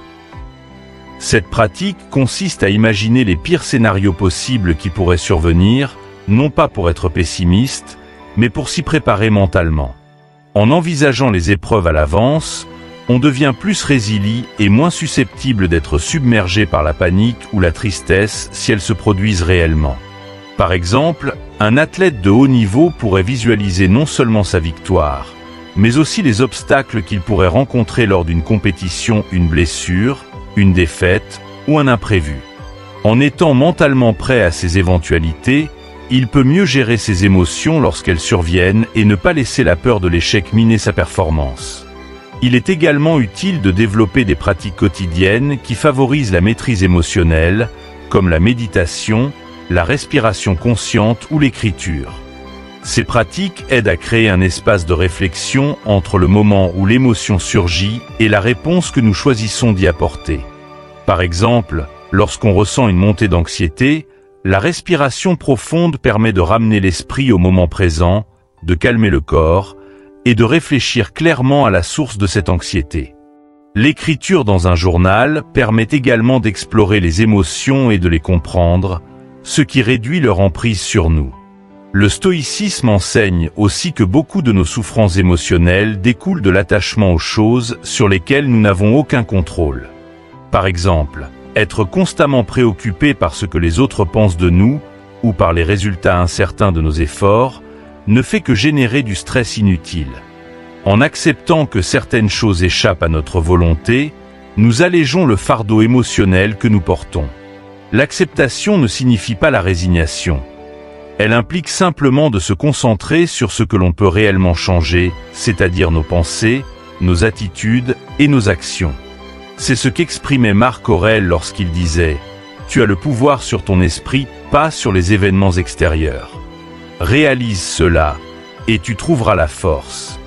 Cette pratique consiste à imaginer les pires scénarios possibles qui pourraient survenir, non pas pour être pessimiste, mais pour s'y préparer mentalement. En envisageant les épreuves à l'avance, on devient plus résilient et moins susceptible d'être submergé par la panique ou la tristesse si elles se produisent réellement. Par exemple, un athlète de haut niveau pourrait visualiser non seulement sa victoire, mais aussi les obstacles qu'il pourrait rencontrer lors d'une compétition, une blessure, une défaite ou un imprévu. En étant mentalement prêt à ces éventualités, il peut mieux gérer ses émotions lorsqu'elles surviennent et ne pas laisser la peur de l'échec miner sa performance. Il est également utile de développer des pratiques quotidiennes qui favorisent la maîtrise émotionnelle, comme la méditation, la respiration consciente ou l'écriture. Ces pratiques aident à créer un espace de réflexion entre le moment où l'émotion surgit et la réponse que nous choisissons d'y apporter. Par exemple, lorsqu'on ressent une montée d'anxiété, la respiration profonde permet de ramener l'esprit au moment présent, de calmer le corps et de réfléchir clairement à la source de cette anxiété. L'écriture dans un journal permet également d'explorer les émotions et de les comprendre, ce qui réduit leur emprise sur nous. Le stoïcisme enseigne aussi que beaucoup de nos souffrances émotionnelles découlent de l'attachement aux choses sur lesquelles nous n'avons aucun contrôle. Par exemple, être constamment préoccupé par ce que les autres pensent de nous ou par les résultats incertains de nos efforts ne fait que générer du stress inutile. En acceptant que certaines choses échappent à notre volonté, nous allégeons le fardeau émotionnel que nous portons. L'acceptation ne signifie pas la résignation. Elle implique simplement de se concentrer sur ce que l'on peut réellement changer, c'est-à-dire nos pensées, nos attitudes et nos actions. C'est ce qu'exprimait Marc Aurèle lorsqu'il disait « Tu as le pouvoir sur ton esprit, pas sur les événements extérieurs ». Réalise cela, et tu trouveras la force.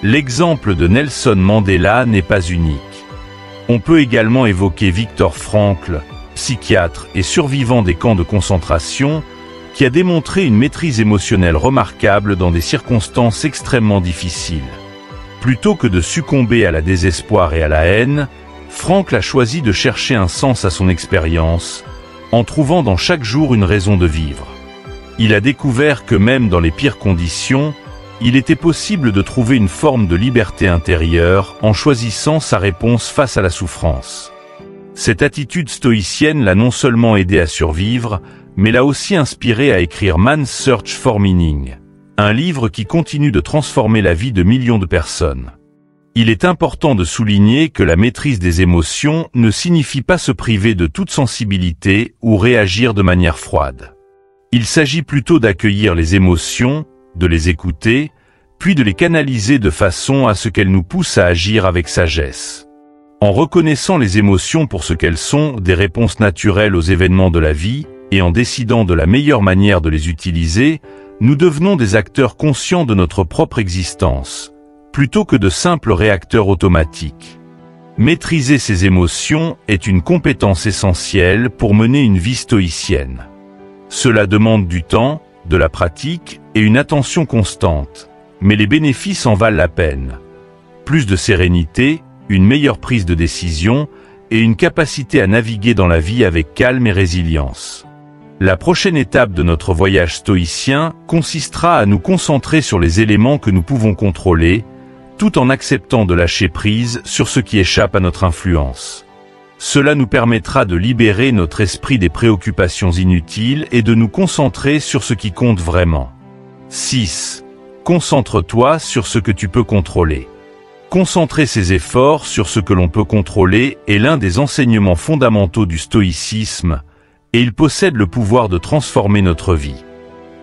L'exemple de Nelson Mandela n'est pas unique. On peut également évoquer Viktor Frankl, psychiatre et survivant des camps de concentration, qui a démontré une maîtrise émotionnelle remarquable dans des circonstances extrêmement difficiles. Plutôt que de succomber à la désespoir et à la haine, Frankl a choisi de chercher un sens à son expérience, en trouvant dans chaque jour une raison de vivre. Il a découvert que même dans les pires conditions, il était possible de trouver une forme de liberté intérieure en choisissant sa réponse face à la souffrance. Cette attitude stoïcienne l'a non seulement aidé à survivre, mais l'a aussi inspiré à écrire Man's Search for Meaning, un livre qui continue de transformer la vie de millions de personnes. Il est important de souligner que la maîtrise des émotions ne signifie pas se priver de toute sensibilité ou réagir de manière froide. Il s'agit plutôt d'accueillir les émotions, de les écouter, puis de les canaliser de façon à ce qu'elles nous poussent à agir avec sagesse. En reconnaissant les émotions pour ce qu'elles sont, des réponses naturelles aux événements de la vie, et en décidant de la meilleure manière de les utiliser, nous devenons des acteurs conscients de notre propre existence, plutôt que de simples réacteurs automatiques. Maîtriser ces émotions est une compétence essentielle pour mener une vie stoïcienne. Cela demande du temps, de la pratique et une attention constante, mais les bénéfices en valent la peine. Plus de sérénité, une meilleure prise de décision et une capacité à naviguer dans la vie avec calme et résilience. La prochaine étape de notre voyage stoïcien consistera à nous concentrer sur les éléments que nous pouvons contrôler, tout en acceptant de lâcher prise sur ce qui échappe à notre influence. Cela nous permettra de libérer notre esprit des préoccupations inutiles et de nous concentrer sur ce qui compte vraiment. 6. Concentre-toi sur ce que tu peux contrôler. Concentrer ses efforts sur ce que l'on peut contrôler est l'un des enseignements fondamentaux du stoïcisme, et il possède le pouvoir de transformer notre vie.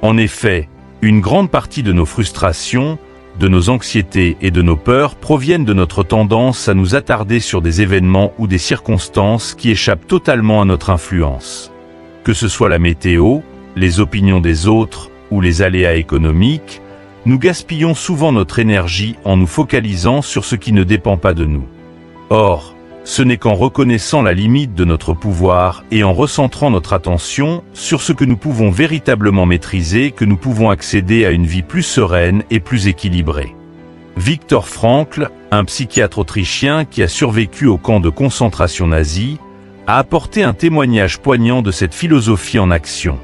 En effet, une grande partie de nos frustrations, de nos anxiétés et de nos peurs proviennent de notre tendance à nous attarder sur des événements ou des circonstances qui échappent totalement à notre influence. Que ce soit la météo, les opinions des autres ou les aléas économiques, nous gaspillons souvent notre énergie en nous focalisant sur ce qui ne dépend pas de nous. Or, ce n'est qu'en reconnaissant la limite de notre pouvoir et en recentrant notre attention sur ce que nous pouvons véritablement maîtriser que nous pouvons accéder à une vie plus sereine et plus équilibrée. Viktor Frankl, un psychiatre autrichien qui a survécu au camp de concentration nazi, a apporté un témoignage poignant de cette philosophie en action.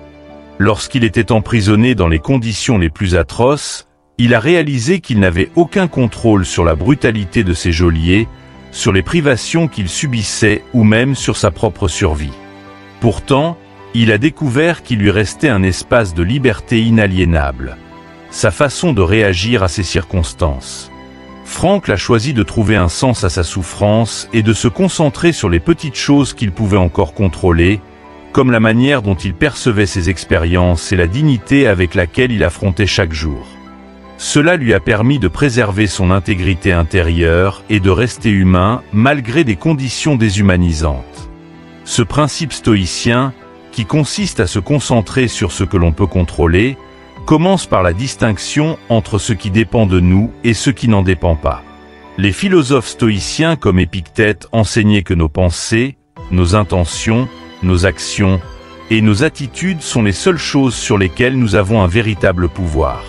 Lorsqu'il était emprisonné dans les conditions les plus atroces, il a réalisé qu'il n'avait aucun contrôle sur la brutalité de ses geôliers, sur les privations qu'il subissait ou même sur sa propre survie. Pourtant, il a découvert qu'il lui restait un espace de liberté inaliénable, sa façon de réagir à ces circonstances. Frankl a choisi de trouver un sens à sa souffrance et de se concentrer sur les petites choses qu'il pouvait encore contrôler, comme la manière dont il percevait ses expériences et la dignité avec laquelle il affrontait chaque jour. Cela lui a permis de préserver son intégrité intérieure et de rester humain malgré des conditions déshumanisantes. Ce principe stoïcien, qui consiste à se concentrer sur ce que l'on peut contrôler, commence par la distinction entre ce qui dépend de nous et ce qui n'en dépend pas. Les philosophes stoïciens comme Épictète enseignaient que nos pensées, nos intentions, nos actions et nos attitudes sont les seules choses sur lesquelles nous avons un véritable pouvoir.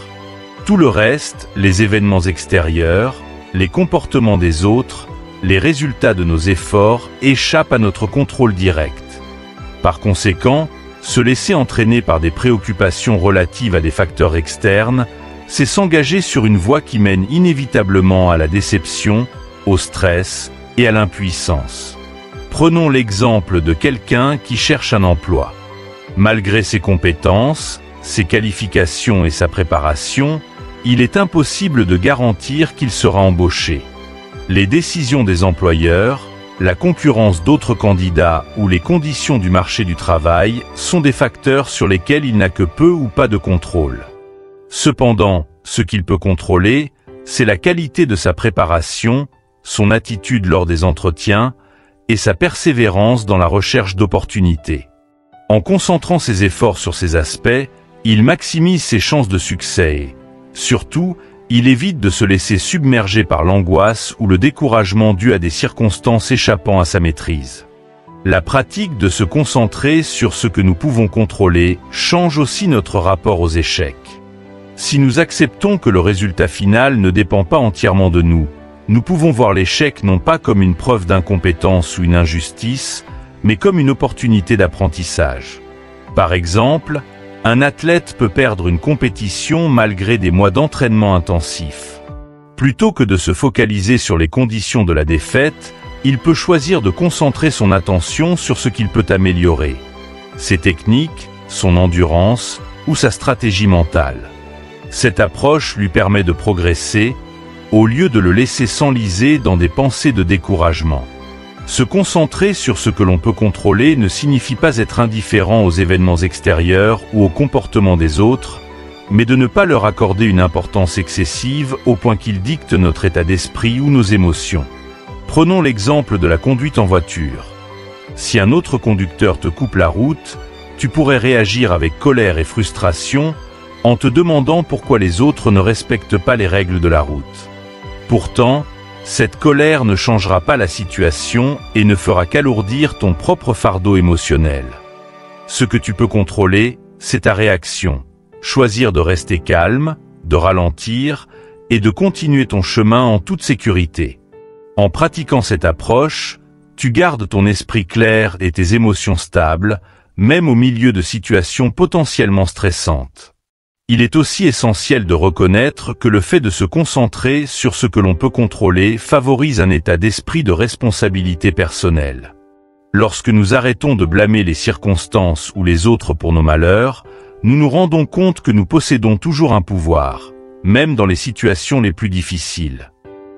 Tout le reste, les événements extérieurs, les comportements des autres, les résultats de nos efforts échappent à notre contrôle direct. Par conséquent, se laisser entraîner par des préoccupations relatives à des facteurs externes, c'est s'engager sur une voie qui mène inévitablement à la déception, au stress et à l'impuissance. Prenons l'exemple de quelqu'un qui cherche un emploi. Malgré ses compétences, ses qualifications et sa préparation, il est impossible de garantir qu'il sera embauché. Les décisions des employeurs, la concurrence d'autres candidats ou les conditions du marché du travail sont des facteurs sur lesquels il n'a que peu ou pas de contrôle. Cependant, ce qu'il peut contrôler, c'est la qualité de sa préparation, son attitude lors des entretiens et sa persévérance dans la recherche d'opportunités. En concentrant ses efforts sur ces aspects, il maximise ses chances de succès. Surtout, il évite de se laisser submerger par l'angoisse ou le découragement dû à des circonstances échappant à sa maîtrise. La pratique de se concentrer sur ce que nous pouvons contrôler change aussi notre rapport aux échecs. Si nous acceptons que le résultat final ne dépend pas entièrement de nous, nous pouvons voir l'échec non pas comme une preuve d'incompétence ou une injustice, mais comme une opportunité d'apprentissage. Par exemple, un athlète peut perdre une compétition malgré des mois d'entraînement intensif. Plutôt que de se focaliser sur les conditions de la défaite, il peut choisir de concentrer son attention sur ce qu'il peut améliorer, ses techniques, son endurance ou sa stratégie mentale. Cette approche lui permet de progresser, au lieu de le laisser s'enliser dans des pensées de découragement. Se concentrer sur ce que l'on peut contrôler ne signifie pas être indifférent aux événements extérieurs ou au comportement des autres, mais de ne pas leur accorder une importance excessive au point qu'ils dictent notre état d'esprit ou nos émotions. Prenons l'exemple de la conduite en voiture. Si un autre conducteur te coupe la route, tu pourrais réagir avec colère et frustration en te demandant pourquoi les autres ne respectent pas les règles de la route. Pourtant, cette colère ne changera pas la situation et ne fera qu'alourdir ton propre fardeau émotionnel. Ce que tu peux contrôler, c'est ta réaction. Choisir de rester calme, de ralentir et de continuer ton chemin en toute sécurité. En pratiquant cette approche, tu gardes ton esprit clair et tes émotions stables, même au milieu de situations potentiellement stressantes. Il est aussi essentiel de reconnaître que le fait de se concentrer sur ce que l'on peut contrôler favorise un état d'esprit de responsabilité personnelle. Lorsque nous arrêtons de blâmer les circonstances ou les autres pour nos malheurs, nous nous rendons compte que nous possédons toujours un pouvoir, même dans les situations les plus difficiles.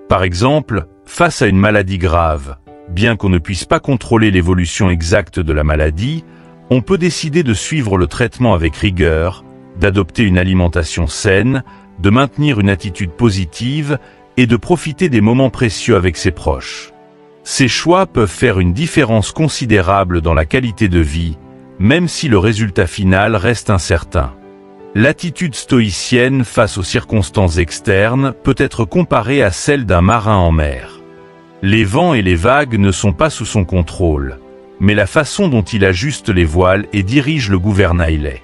Par exemple, face à une maladie grave, bien qu'on ne puisse pas contrôler l'évolution exacte de la maladie, on peut décider de suivre le traitement avec rigueur, d'adopter une alimentation saine, de maintenir une attitude positive et de profiter des moments précieux avec ses proches. Ces choix peuvent faire une différence considérable dans la qualité de vie, même si le résultat final reste incertain. L'attitude stoïcienne face aux circonstances externes peut être comparée à celle d'un marin en mer. Les vents et les vagues ne sont pas sous son contrôle, mais la façon dont il ajuste les voiles et dirige le gouvernail l'est.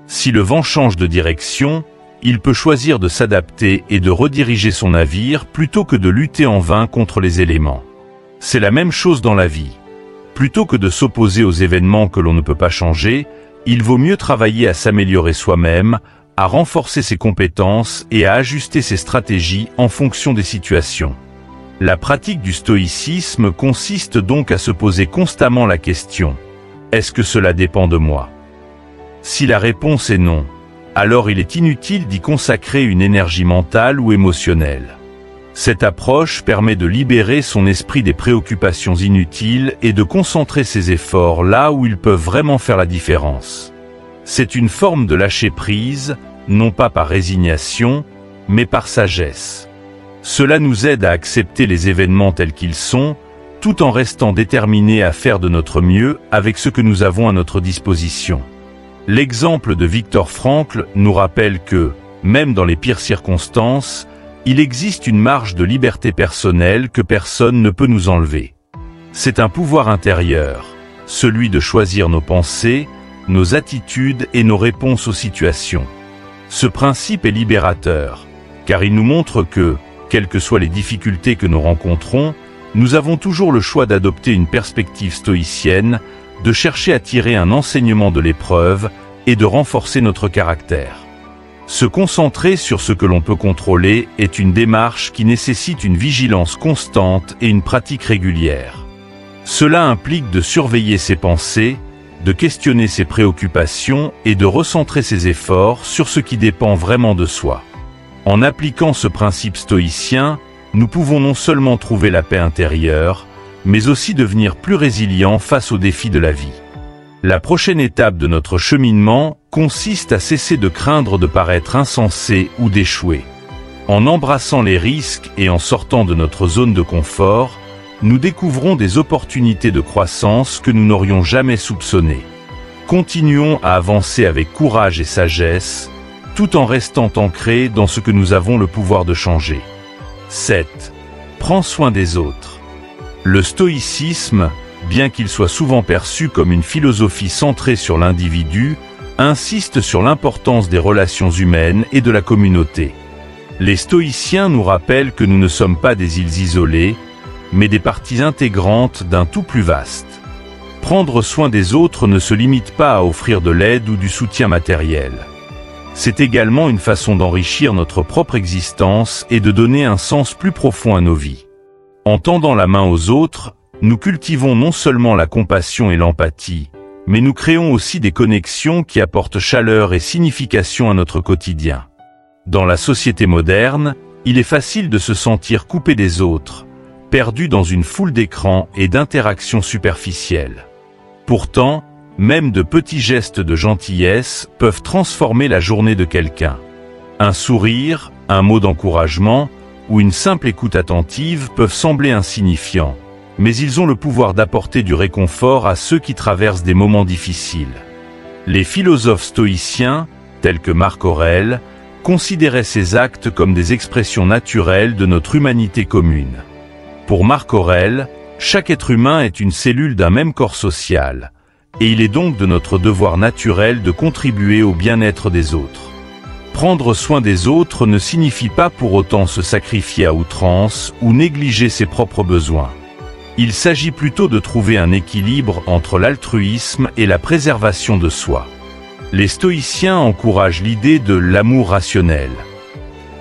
Si le vent change de direction, il peut choisir de s'adapter et de rediriger son navire plutôt que de lutter en vain contre les éléments. C'est la même chose dans la vie. Plutôt que de s'opposer aux événements que l'on ne peut pas changer, il vaut mieux travailler à s'améliorer soi-même, à renforcer ses compétences et à ajuster ses stratégies en fonction des situations. La pratique du stoïcisme consiste donc à se poser constamment la question : est-ce que cela dépend de moi ? Si la réponse est non, alors il est inutile d'y consacrer une énergie mentale ou émotionnelle. Cette approche permet de libérer son esprit des préoccupations inutiles et de concentrer ses efforts là où ils peuvent vraiment faire la différence. C'est une forme de lâcher prise, non pas par résignation, mais par sagesse. Cela nous aide à accepter les événements tels qu'ils sont, tout en restant déterminés à faire de notre mieux avec ce que nous avons à notre disposition. L'exemple de Viktor Frankl nous rappelle que, même dans les pires circonstances, il existe une marge de liberté personnelle que personne ne peut nous enlever. C'est un pouvoir intérieur, celui de choisir nos pensées, nos attitudes et nos réponses aux situations. Ce principe est libérateur, car il nous montre que, quelles que soient les difficultés que nous rencontrons, nous avons toujours le choix d'adopter une perspective stoïcienne, de chercher à tirer un enseignement de l'épreuve et de renforcer notre caractère. Se concentrer sur ce que l'on peut contrôler est une démarche qui nécessite une vigilance constante et une pratique régulière. Cela implique de surveiller ses pensées, de questionner ses préoccupations et de recentrer ses efforts sur ce qui dépend vraiment de soi. En appliquant ce principe stoïcien, nous pouvons non seulement trouver la paix intérieure, mais aussi devenir plus résilients face aux défis de la vie. La prochaine étape de notre cheminement consiste à cesser de craindre de paraître insensé ou d'échouer. En embrassant les risques et en sortant de notre zone de confort, nous découvrons des opportunités de croissance que nous n'aurions jamais soupçonnées. Continuons à avancer avec courage et sagesse, tout en restant ancré dans ce que nous avons le pouvoir de changer. 7. Prends soin des autres. Le stoïcisme, bien qu'il soit souvent perçu comme une philosophie centrée sur l'individu, insiste sur l'importance des relations humaines et de la communauté. Les stoïciens nous rappellent que nous ne sommes pas des îles isolées, mais des parties intégrantes d'un tout plus vaste. Prendre soin des autres ne se limite pas à offrir de l'aide ou du soutien matériel. C'est également une façon d'enrichir notre propre existence et de donner un sens plus profond à nos vies. En tendant la main aux autres, nous cultivons non seulement la compassion et l'empathie, mais nous créons aussi des connexions qui apportent chaleur et signification à notre quotidien. Dans la société moderne, il est facile de se sentir coupé des autres, perdu dans une foule d'écrans et d'interactions superficielles. Pourtant, même de petits gestes de gentillesse peuvent transformer la journée de quelqu'un. Un sourire, un mot d'encouragement ou une simple écoute attentive peuvent sembler insignifiants, mais ils ont le pouvoir d'apporter du réconfort à ceux qui traversent des moments difficiles. Les philosophes stoïciens, tels que Marc Aurèle, considéraient ces actes comme des expressions naturelles de notre humanité commune. Pour Marc Aurèle, chaque être humain est une cellule d'un même corps social, et il est donc de notre devoir naturel de contribuer au bien-être des autres. Prendre soin des autres ne signifie pas pour autant se sacrifier à outrance ou négliger ses propres besoins. Il s'agit plutôt de trouver un équilibre entre l'altruisme et la préservation de soi. Les stoïciens encouragent l'idée de l'amour rationnel,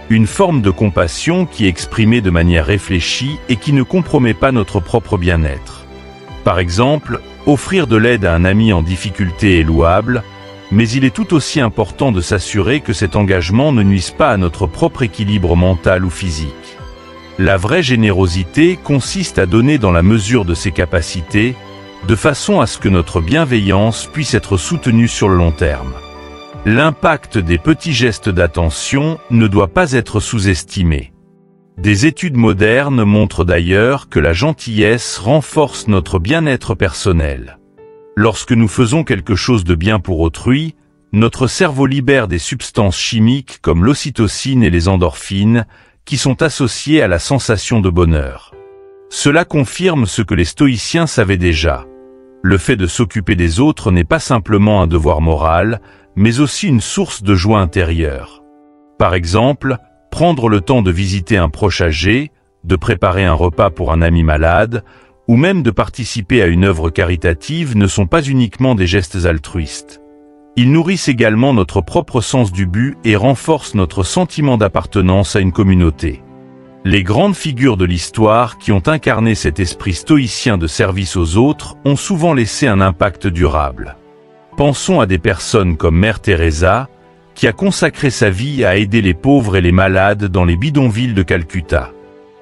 une forme de compassion qui est exprimée de manière réfléchie et qui ne compromet pas notre propre bien-être. Par exemple, offrir de l'aide à un ami en difficulté est louable, mais il est tout aussi important de s'assurer que cet engagement ne nuise pas à notre propre équilibre mental ou physique. La vraie générosité consiste à donner dans la mesure de ses capacités, de façon à ce que notre bienveillance puisse être soutenue sur le long terme. L'impact des petits gestes d'attention ne doit pas être sous-estimé. Des études modernes montrent d'ailleurs que la gentillesse renforce notre bien-être personnel. Lorsque nous faisons quelque chose de bien pour autrui, notre cerveau libère des substances chimiques comme l'ocytocine et les endorphines, qui sont associées à la sensation de bonheur. Cela confirme ce que les stoïciens savaient déjà. Le fait de s'occuper des autres n'est pas simplement un devoir moral, mais aussi une source de joie intérieure. Par exemple, prendre le temps de visiter un proche âgé, de préparer un repas pour un ami malade, ou même de participer à une œuvre caritative ne sont pas uniquement des gestes altruistes. Ils nourrissent également notre propre sens du but et renforcent notre sentiment d'appartenance à une communauté. Les grandes figures de l'histoire qui ont incarné cet esprit stoïcien de service aux autres ont souvent laissé un impact durable. Pensons à des personnes comme Mère Teresa, qui a consacré sa vie à aider les pauvres et les malades dans les bidonvilles de Calcutta.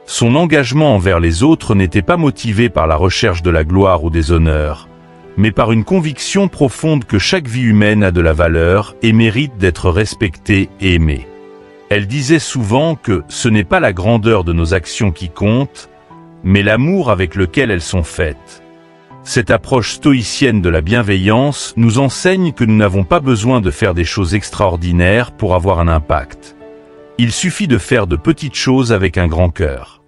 Son engagement envers les autres n'était pas motivé par la recherche de la gloire ou des honneurs, mais par une conviction profonde que chaque vie humaine a de la valeur et mérite d'être respectée et aimée. Elle disait souvent que ce n'est pas la grandeur de nos actions qui compte, mais l'amour avec lequel elles sont faites. Cette approche stoïcienne de la bienveillance nous enseigne que nous n'avons pas besoin de faire des choses extraordinaires pour avoir un impact. Il suffit de faire de petites choses avec un grand cœur.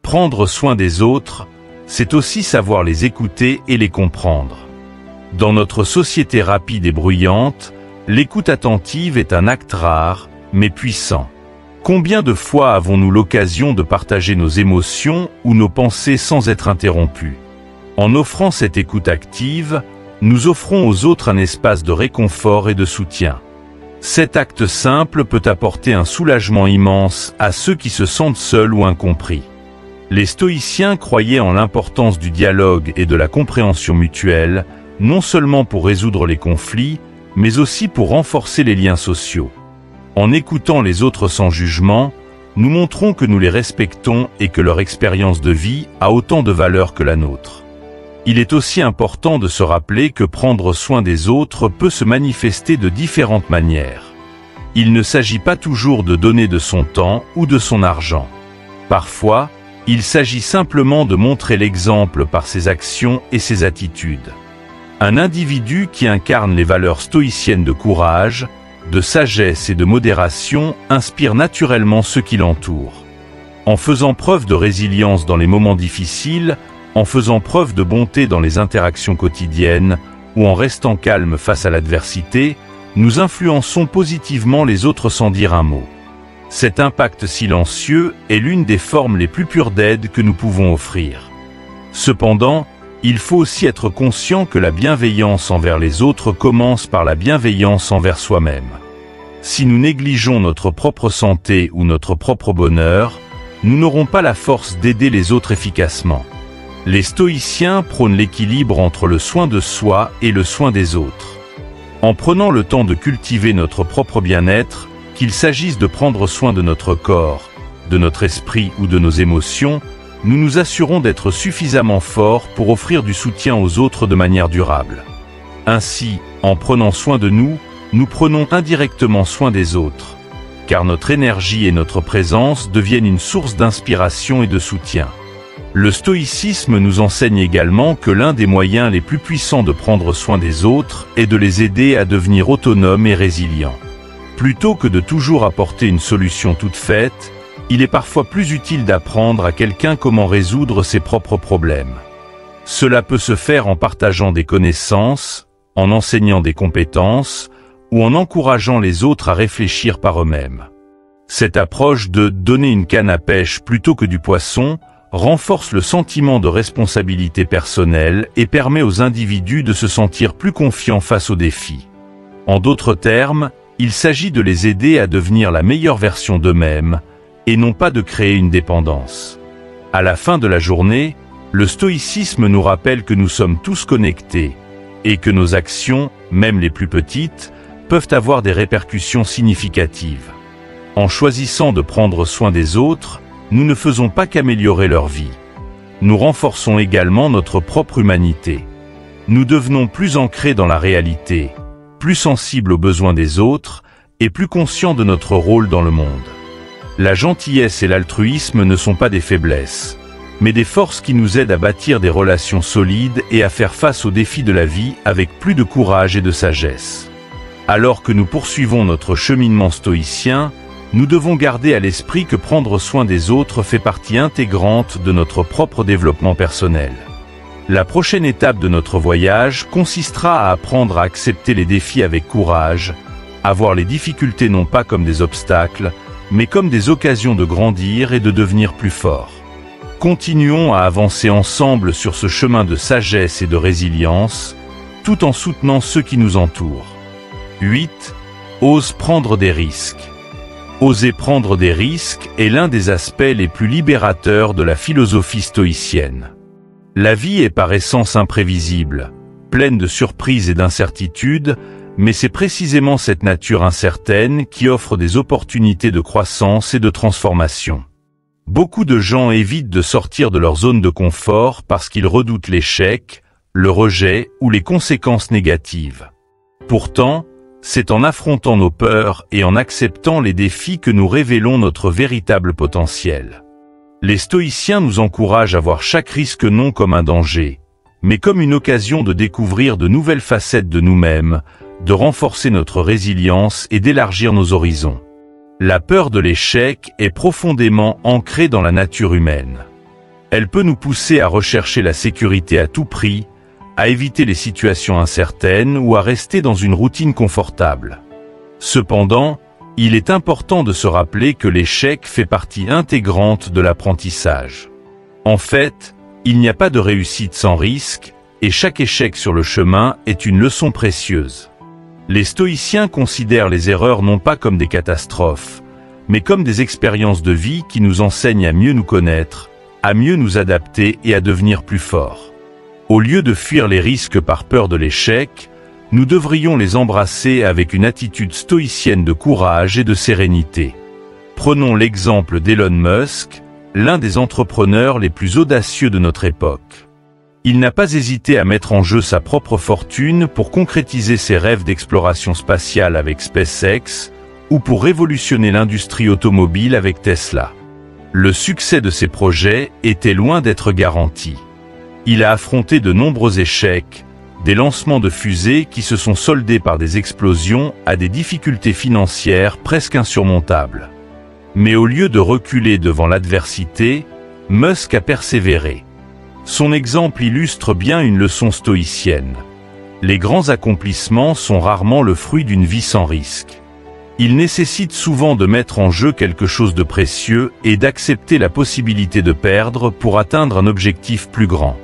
Prendre soin des autres, c'est aussi savoir les écouter et les comprendre. Dans notre société rapide et bruyante, l'écoute attentive est un acte rare, mais puissant. Combien de fois avons-nous l'occasion de partager nos émotions ou nos pensées sans être interrompus? En offrant cette écoute active, nous offrons aux autres un espace de réconfort et de soutien. Cet acte simple peut apporter un soulagement immense à ceux qui se sentent seuls ou incompris. Les stoïciens croyaient en l'importance du dialogue et de la compréhension mutuelle, non seulement pour résoudre les conflits, mais aussi pour renforcer les liens sociaux. En écoutant les autres sans jugement, nous montrons que nous les respectons et que leur expérience de vie a autant de valeur que la nôtre. Il est aussi important de se rappeler que prendre soin des autres peut se manifester de différentes manières. Il ne s'agit pas toujours de donner de son temps ou de son argent. Parfois, il s'agit simplement de montrer l'exemple par ses actions et ses attitudes. Un individu qui incarne les valeurs stoïciennes de courage, de sagesse et de modération inspire naturellement ceux qui l'entourent. En faisant preuve de résilience dans les moments difficiles, en faisant preuve de bonté dans les interactions quotidiennes, ou en restant calme face à l'adversité, nous influençons positivement les autres sans dire un mot. Cet impact silencieux est l'une des formes les plus pures d'aide que nous pouvons offrir. Cependant, il faut aussi être conscient que la bienveillance envers les autres commence par la bienveillance envers soi-même. Si nous négligeons notre propre santé ou notre propre bonheur, nous n'aurons pas la force d'aider les autres efficacement. Les stoïciens prônent l'équilibre entre le soin de soi et le soin des autres. En prenant le temps de cultiver notre propre bien-être, qu'il s'agisse de prendre soin de notre corps, de notre esprit ou de nos émotions, nous nous assurons d'être suffisamment forts pour offrir du soutien aux autres de manière durable. Ainsi, en prenant soin de nous, nous prenons indirectement soin des autres, car notre énergie et notre présence deviennent une source d'inspiration et de soutien. Le stoïcisme nous enseigne également que l'un des moyens les plus puissants de prendre soin des autres est de les aider à devenir autonomes et résilients. Plutôt que de toujours apporter une solution toute faite, il est parfois plus utile d'apprendre à quelqu'un comment résoudre ses propres problèmes. Cela peut se faire en partageant des connaissances, en enseignant des compétences, ou en encourageant les autres à réfléchir par eux-mêmes. Cette approche de donner une canne à pêche plutôt que du poisson renforce le sentiment de responsabilité personnelle et permet aux individus de se sentir plus confiants face aux défis. En d'autres termes, il s'agit de les aider à devenir la meilleure version d'eux-mêmes, et non pas de créer une dépendance. À la fin de la journée, le stoïcisme nous rappelle que nous sommes tous connectés, et que nos actions, même les plus petites, peuvent avoir des répercussions significatives. En choisissant de prendre soin des autres, nous ne faisons pas qu'améliorer leur vie. Nous renforçons également notre propre humanité. Nous devenons plus ancrés dans la réalité, plus sensibles aux besoins des autres et plus conscients de notre rôle dans le monde. La gentillesse et l'altruisme ne sont pas des faiblesses, mais des forces qui nous aident à bâtir des relations solides et à faire face aux défis de la vie avec plus de courage et de sagesse. Alors que nous poursuivons notre cheminement stoïcien, nous devons garder à l'esprit que prendre soin des autres fait partie intégrante de notre propre développement personnel. La prochaine étape de notre voyage consistera à apprendre à accepter les défis avec courage, à voir les difficultés non pas comme des obstacles, mais comme des occasions de grandir et de devenir plus forts. Continuons à avancer ensemble sur ce chemin de sagesse et de résilience, tout en soutenant ceux qui nous entourent. 8. Ose prendre des risques. Oser prendre des risques est l'un des aspects les plus libérateurs de la philosophie stoïcienne. La vie est par essence imprévisible, pleine de surprises et d'incertitudes, mais c'est précisément cette nature incertaine qui offre des opportunités de croissance et de transformation. Beaucoup de gens évitent de sortir de leur zone de confort parce qu'ils redoutent l'échec, le rejet ou les conséquences négatives. Pourtant, c'est en affrontant nos peurs et en acceptant les défis que nous révélons notre véritable potentiel. Les stoïciens nous encouragent à voir chaque risque non comme un danger, mais comme une occasion de découvrir de nouvelles facettes de nous-mêmes, de renforcer notre résilience et d'élargir nos horizons. La peur de l'échec est profondément ancrée dans la nature humaine. Elle peut nous pousser à rechercher la sécurité à tout prix, à éviter les situations incertaines ou à rester dans une routine confortable. Cependant, il est important de se rappeler que l'échec fait partie intégrante de l'apprentissage. En fait, il n'y a pas de réussite sans risque, et chaque échec sur le chemin est une leçon précieuse. Les stoïciens considèrent les erreurs non pas comme des catastrophes, mais comme des expériences de vie qui nous enseignent à mieux nous connaître, à mieux nous adapter et à devenir plus forts. Au lieu de fuir les risques par peur de l'échec, nous devrions les embrasser avec une attitude stoïcienne de courage et de sérénité. Prenons l'exemple d'Elon Musk, l'un des entrepreneurs les plus audacieux de notre époque. Il n'a pas hésité à mettre en jeu sa propre fortune pour concrétiser ses rêves d'exploration spatiale avec SpaceX ou pour révolutionner l'industrie automobile avec Tesla. Le succès de ses projets était loin d'être garanti. Il a affronté de nombreux échecs, des lancements de fusées qui se sont soldés par des explosions à des difficultés financières presque insurmontables. Mais au lieu de reculer devant l'adversité, Musk a persévéré. Son exemple illustre bien une leçon stoïcienne. Les grands accomplissements sont rarement le fruit d'une vie sans risque. Ils nécessitent souvent de mettre en jeu quelque chose de précieux et d'accepter la possibilité de perdre pour atteindre un objectif plus grand.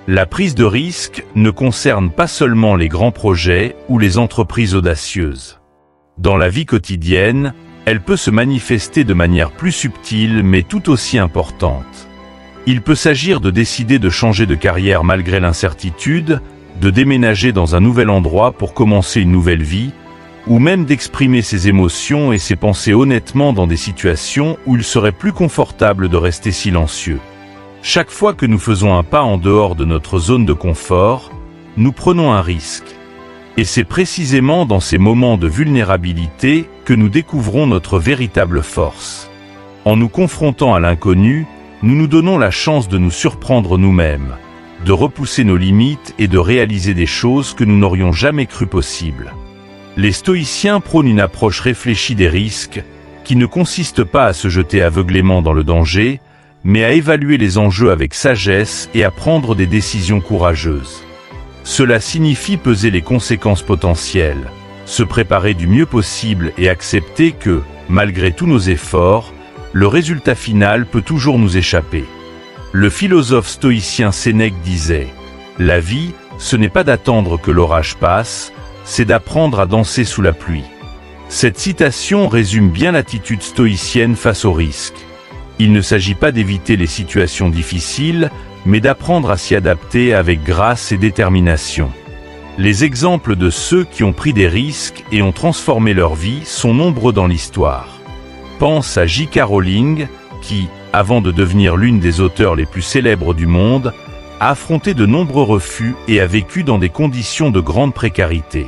La prise de risque ne concerne pas seulement les grands projets ou les entreprises audacieuses. Dans la vie quotidienne, elle peut se manifester de manière plus subtile mais tout aussi importante. Il peut s'agir de décider de changer de carrière malgré l'incertitude, de déménager dans un nouvel endroit pour commencer une nouvelle vie, ou même d'exprimer ses émotions et ses pensées honnêtement dans des situations où il serait plus confortable de rester silencieux. Chaque fois que nous faisons un pas en dehors de notre zone de confort, nous prenons un risque. Et c'est précisément dans ces moments de vulnérabilité que nous découvrons notre véritable force. En nous confrontant à l'inconnu, nous nous donnons la chance de nous surprendre nous-mêmes, de repousser nos limites et de réaliser des choses que nous n'aurions jamais cru possibles. Les stoïciens prônent une approche réfléchie des risques, qui ne consiste pas à se jeter aveuglément dans le danger, mais à évaluer les enjeux avec sagesse et à prendre des décisions courageuses. Cela signifie peser les conséquences potentielles, se préparer du mieux possible et accepter que, malgré tous nos efforts, le résultat final peut toujours nous échapper. Le philosophe stoïcien Sénèque disait « La vie, ce n'est pas d'attendre que l'orage passe, c'est d'apprendre à danser sous la pluie ». Cette citation résume bien l'attitude stoïcienne face aux risques. Il ne s'agit pas d'éviter les situations difficiles, mais d'apprendre à s'y adapter avec grâce et détermination. Les exemples de ceux qui ont pris des risques et ont transformé leur vie sont nombreux dans l'histoire. Pense à J.K. Rowling, qui, avant de devenir l'une des auteurs les plus célèbres du monde, a affronté de nombreux refus et a vécu dans des conditions de grande précarité.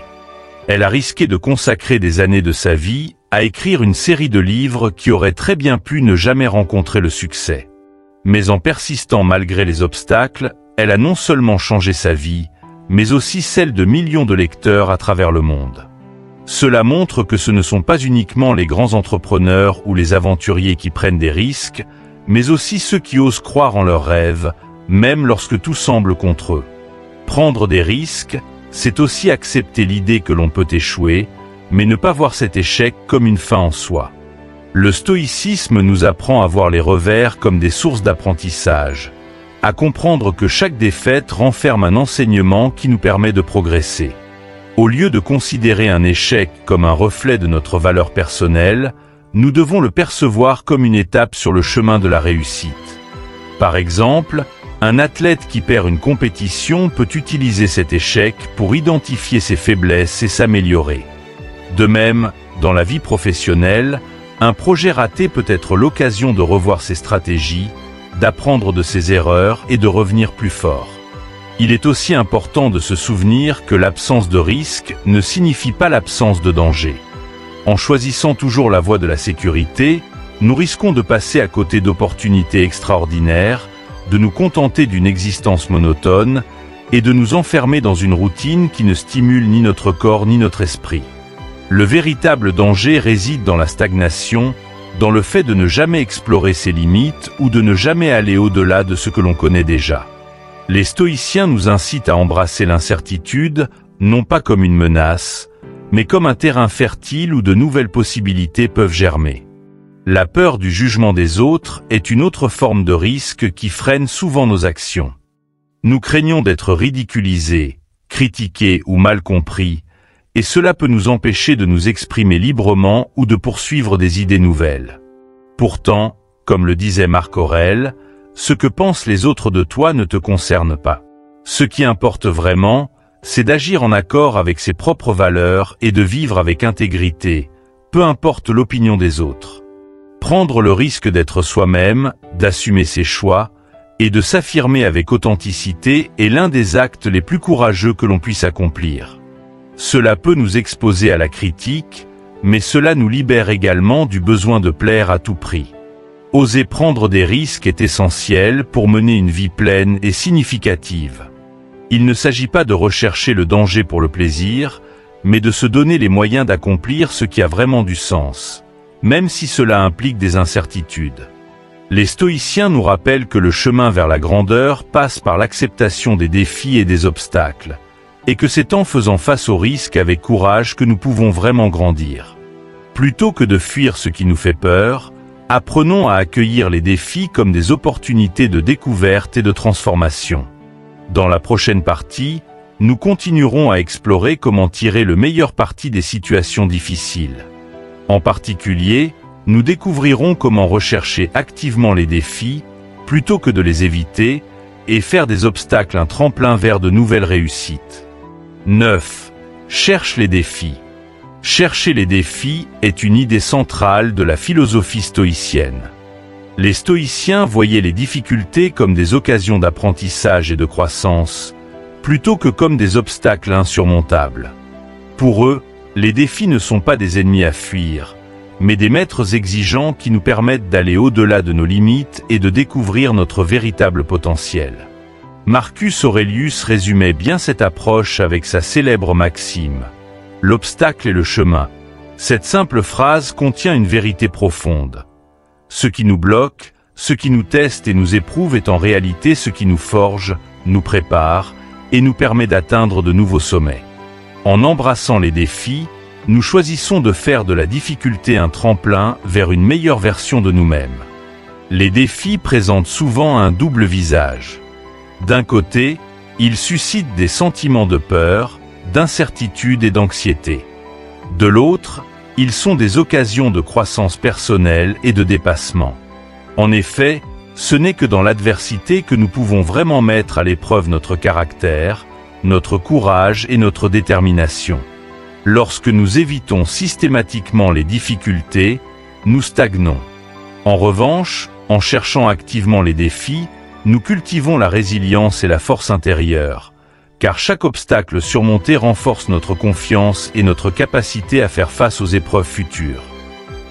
Elle a risqué de consacrer des années de sa vie à écrire une série de livres qui auraient très bien pu ne jamais rencontrer le succès. Mais en persistant malgré les obstacles, elle a non seulement changé sa vie, mais aussi celle de millions de lecteurs à travers le monde. Cela montre que ce ne sont pas uniquement les grands entrepreneurs ou les aventuriers qui prennent des risques, mais aussi ceux qui osent croire en leurs rêves, même lorsque tout semble contre eux. Prendre des risques, c'est aussi accepter l'idée que l'on peut échouer, mais ne pas voir cet échec comme une fin en soi. Le stoïcisme nous apprend à voir les revers comme des sources d'apprentissage, à comprendre que chaque défaite renferme un enseignement qui nous permet de progresser. Au lieu de considérer un échec comme un reflet de notre valeur personnelle, nous devons le percevoir comme une étape sur le chemin de la réussite. Par exemple, un athlète qui perd une compétition peut utiliser cet échec pour identifier ses faiblesses et s'améliorer. De même, dans la vie professionnelle, un projet raté peut être l'occasion de revoir ses stratégies, d'apprendre de ses erreurs et de revenir plus fort. Il est aussi important de se souvenir que l'absence de risque ne signifie pas l'absence de danger. En choisissant toujours la voie de la sécurité, nous risquons de passer à côté d'opportunités extraordinaires, de nous contenter d'une existence monotone et de nous enfermer dans une routine qui ne stimule ni notre corps ni notre esprit. Le véritable danger réside dans la stagnation, dans le fait de ne jamais explorer ses limites ou de ne jamais aller au-delà de ce que l'on connaît déjà. Les stoïciens nous incitent à embrasser l'incertitude, non pas comme une menace, mais comme un terrain fertile où de nouvelles possibilités peuvent germer. La peur du jugement des autres est une autre forme de risque qui freine souvent nos actions. Nous craignons d'être ridiculisés, critiqués ou mal compris, et cela peut nous empêcher de nous exprimer librement ou de poursuivre des idées nouvelles. Pourtant, comme le disait Marc Aurèle, ce que pensent les autres de toi ne te concerne pas. Ce qui importe vraiment, c'est d'agir en accord avec ses propres valeurs et de vivre avec intégrité, peu importe l'opinion des autres. Prendre le risque d'être soi-même, d'assumer ses choix, et de s'affirmer avec authenticité est l'un des actes les plus courageux que l'on puisse accomplir. Cela peut nous exposer à la critique, mais cela nous libère également du besoin de plaire à tout prix. Oser prendre des risques est essentiel pour mener une vie pleine et significative. Il ne s'agit pas de rechercher le danger pour le plaisir, mais de se donner les moyens d'accomplir ce qui a vraiment du sens, même si cela implique des incertitudes. Les stoïciens nous rappellent que le chemin vers la grandeur passe par l'acceptation des défis et des obstacles, et que c'est en faisant face aux risques avec courage que nous pouvons vraiment grandir. Plutôt que de fuir ce qui nous fait peur, apprenons à accueillir les défis comme des opportunités de découverte et de transformation. Dans la prochaine partie, nous continuerons à explorer comment tirer le meilleur parti des situations difficiles. En particulier, nous découvrirons comment rechercher activement les défis, plutôt que de les éviter, et faire des obstacles un tremplin vers de nouvelles réussites. 9. Cherche les défis. Chercher les défis est une idée centrale de la philosophie stoïcienne. Les stoïciens voyaient les difficultés comme des occasions d'apprentissage et de croissance, plutôt que comme des obstacles insurmontables. Pour eux, les défis ne sont pas des ennemis à fuir, mais des maîtres exigeants qui nous permettent d'aller au-delà de nos limites et de découvrir notre véritable potentiel. Marcus Aurelius résumait bien cette approche avec sa célèbre maxime « L'obstacle est le chemin ». Cette simple phrase contient une vérité profonde. Ce qui nous bloque, ce qui nous teste et nous éprouve est en réalité ce qui nous forge, nous prépare et nous permet d'atteindre de nouveaux sommets. En embrassant les défis, nous choisissons de faire de la difficulté un tremplin vers une meilleure version de nous-mêmes. Les défis présentent souvent un double visage. D'un côté, ils suscitent des sentiments de peur, d'incertitude et d'anxiété. De l'autre, ils sont des occasions de croissance personnelle et de dépassement. En effet, ce n'est que dans l'adversité que nous pouvons vraiment mettre à l'épreuve notre caractère, notre courage et notre détermination. Lorsque nous évitons systématiquement les difficultés, nous stagnons. En revanche, en cherchant activement les défis, nous cultivons la résilience et la force intérieure, car chaque obstacle surmonté renforce notre confiance et notre capacité à faire face aux épreuves futures.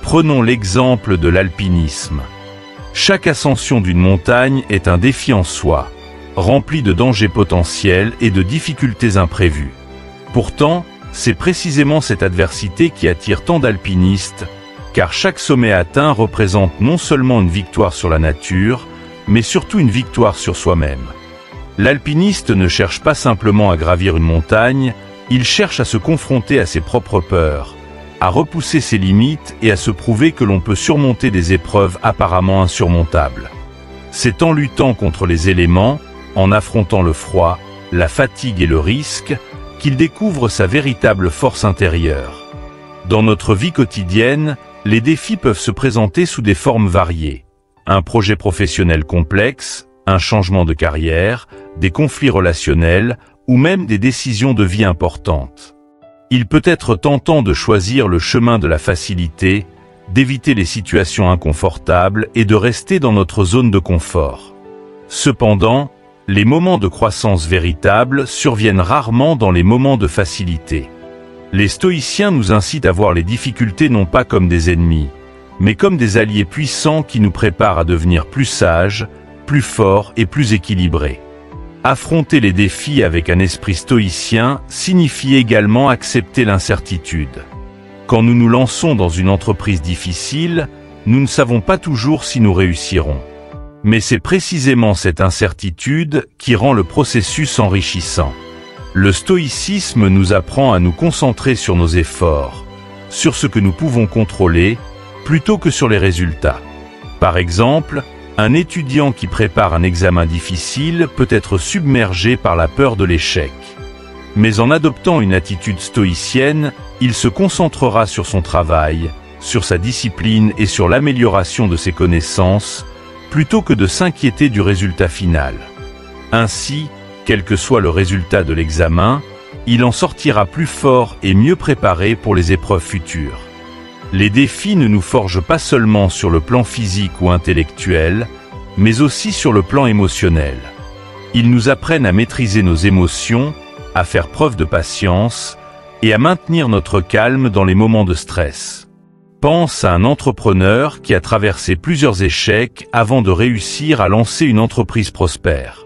Prenons l'exemple de l'alpinisme. Chaque ascension d'une montagne est un défi en soi, rempli de dangers potentiels et de difficultés imprévues. Pourtant, c'est précisément cette adversité qui attire tant d'alpinistes, car chaque sommet atteint représente non seulement une victoire sur la nature, mais surtout une victoire sur soi-même. L'alpiniste ne cherche pas simplement à gravir une montagne, il cherche à se confronter à ses propres peurs, à repousser ses limites et à se prouver que l'on peut surmonter des épreuves apparemment insurmontables. C'est en luttant contre les éléments, en affrontant le froid, la fatigue et le risque, qu'il découvre sa véritable force intérieure. Dans notre vie quotidienne, les défis peuvent se présenter sous des formes variées. Un projet professionnel complexe, un changement de carrière, des conflits relationnels ou même des décisions de vie importantes. Il peut être tentant de choisir le chemin de la facilité, d'éviter les situations inconfortables et de rester dans notre zone de confort. Cependant, les moments de croissance véritable surviennent rarement dans les moments de facilité. Les stoïciens nous incitent à voir les difficultés non pas comme des ennemis, mais comme des alliés puissants qui nous préparent à devenir plus sages, plus forts et plus équilibrés. Affronter les défis avec un esprit stoïcien signifie également accepter l'incertitude. Quand nous nous lançons dans une entreprise difficile, nous ne savons pas toujours si nous réussirons. Mais c'est précisément cette incertitude qui rend le processus enrichissant. Le stoïcisme nous apprend à nous concentrer sur nos efforts, sur ce que nous pouvons contrôler, plutôt que sur les résultats. Par exemple, un étudiant qui prépare un examen difficile peut être submergé par la peur de l'échec. Mais en adoptant une attitude stoïcienne, il se concentrera sur son travail, sur sa discipline et sur l'amélioration de ses connaissances, plutôt que de s'inquiéter du résultat final. Ainsi, quel que soit le résultat de l'examen, il en sortira plus fort et mieux préparé pour les épreuves futures. Les défis ne nous forgent pas seulement sur le plan physique ou intellectuel, mais aussi sur le plan émotionnel. Ils nous apprennent à maîtriser nos émotions, à faire preuve de patience et à maintenir notre calme dans les moments de stress. Pense à un entrepreneur qui a traversé plusieurs échecs avant de réussir à lancer une entreprise prospère.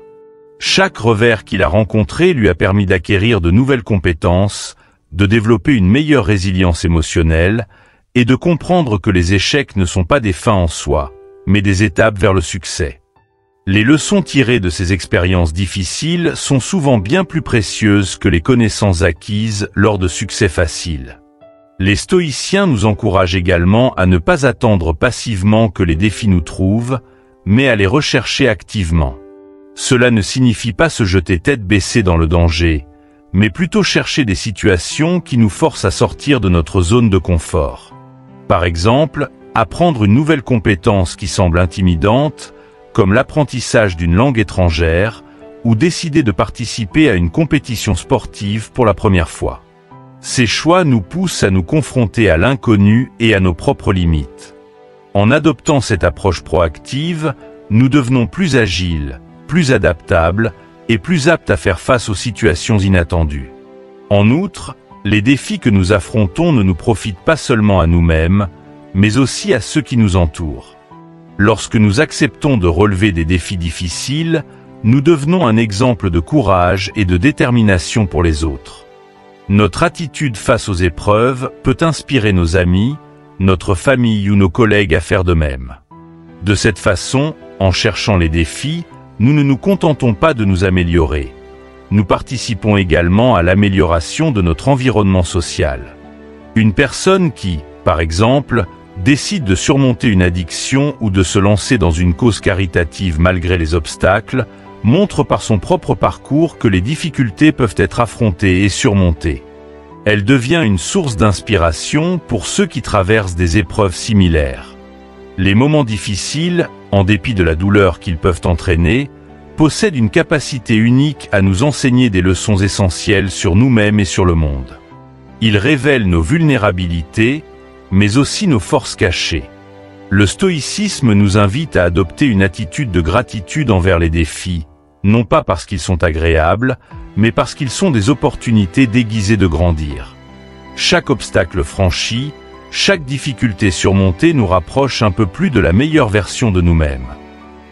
Chaque revers qu'il a rencontré lui a permis d'acquérir de nouvelles compétences, de développer une meilleure résilience émotionnelle et de comprendre que les échecs ne sont pas des fins en soi, mais des étapes vers le succès. Les leçons tirées de ces expériences difficiles sont souvent bien plus précieuses que les connaissances acquises lors de succès faciles. Les stoïciens nous encouragent également à ne pas attendre passivement que les défis nous trouvent, mais à les rechercher activement. Cela ne signifie pas se jeter tête baissée dans le danger, mais plutôt chercher des situations qui nous forcent à sortir de notre zone de confort. Par exemple, apprendre une nouvelle compétence qui semble intimidante, comme l'apprentissage d'une langue étrangère, ou décider de participer à une compétition sportive pour la première fois. Ces choix nous poussent à nous confronter à l'inconnu et à nos propres limites. En adoptant cette approche proactive, nous devenons plus agiles, plus adaptables et plus aptes à faire face aux situations inattendues. En outre, les défis que nous affrontons ne nous profitent pas seulement à nous-mêmes, mais aussi à ceux qui nous entourent. Lorsque nous acceptons de relever des défis difficiles, nous devenons un exemple de courage et de détermination pour les autres. Notre attitude face aux épreuves peut inspirer nos amis, notre famille ou nos collègues à faire de même. De cette façon, en cherchant les défis, nous ne nous contentons pas de nous améliorer. Nous participons également à l'amélioration de notre environnement social. Une personne qui, par exemple, décide de surmonter une addiction ou de se lancer dans une cause caritative malgré les obstacles, montre par son propre parcours que les difficultés peuvent être affrontées et surmontées. Elle devient une source d'inspiration pour ceux qui traversent des épreuves similaires. Les moments difficiles, en dépit de la douleur qu'ils peuvent entraîner, possèdent une capacité unique à nous enseigner des leçons essentielles sur nous-mêmes et sur le monde. Ils révèlent nos vulnérabilités, mais aussi nos forces cachées. Le stoïcisme nous invite à adopter une attitude de gratitude envers les défis, non pas parce qu'ils sont agréables, mais parce qu'ils sont des opportunités déguisées de grandir. Chaque obstacle franchi, chaque difficulté surmontée nous rapproche un peu plus de la meilleure version de nous-mêmes.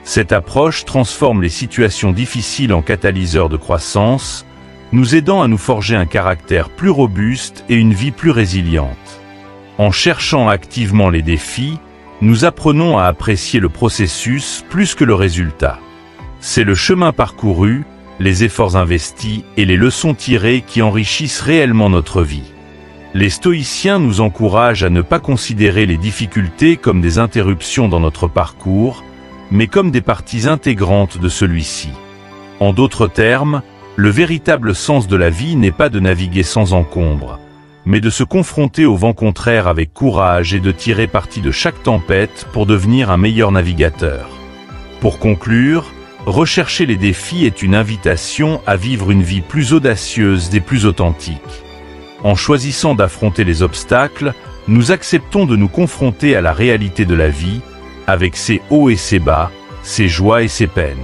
Cette approche transforme les situations difficiles en catalyseurs de croissance, nous aidant à nous forger un caractère plus robuste et une vie plus résiliente. En cherchant activement les défis, nous apprenons à apprécier le processus plus que le résultat. C'est le chemin parcouru, les efforts investis et les leçons tirées qui enrichissent réellement notre vie. Les stoïciens nous encouragent à ne pas considérer les difficultés comme des interruptions dans notre parcours, mais comme des parties intégrantes de celui-ci. En d'autres termes, le véritable sens de la vie n'est pas de naviguer sans encombre, mais de se confronter au vent contraire avec courage et de tirer parti de chaque tempête pour devenir un meilleur navigateur. Pour conclure, rechercher les défis est une invitation à vivre une vie plus audacieuse et plus authentique. En choisissant d'affronter les obstacles, nous acceptons de nous confronter à la réalité de la vie, avec ses hauts et ses bas, ses joies et ses peines.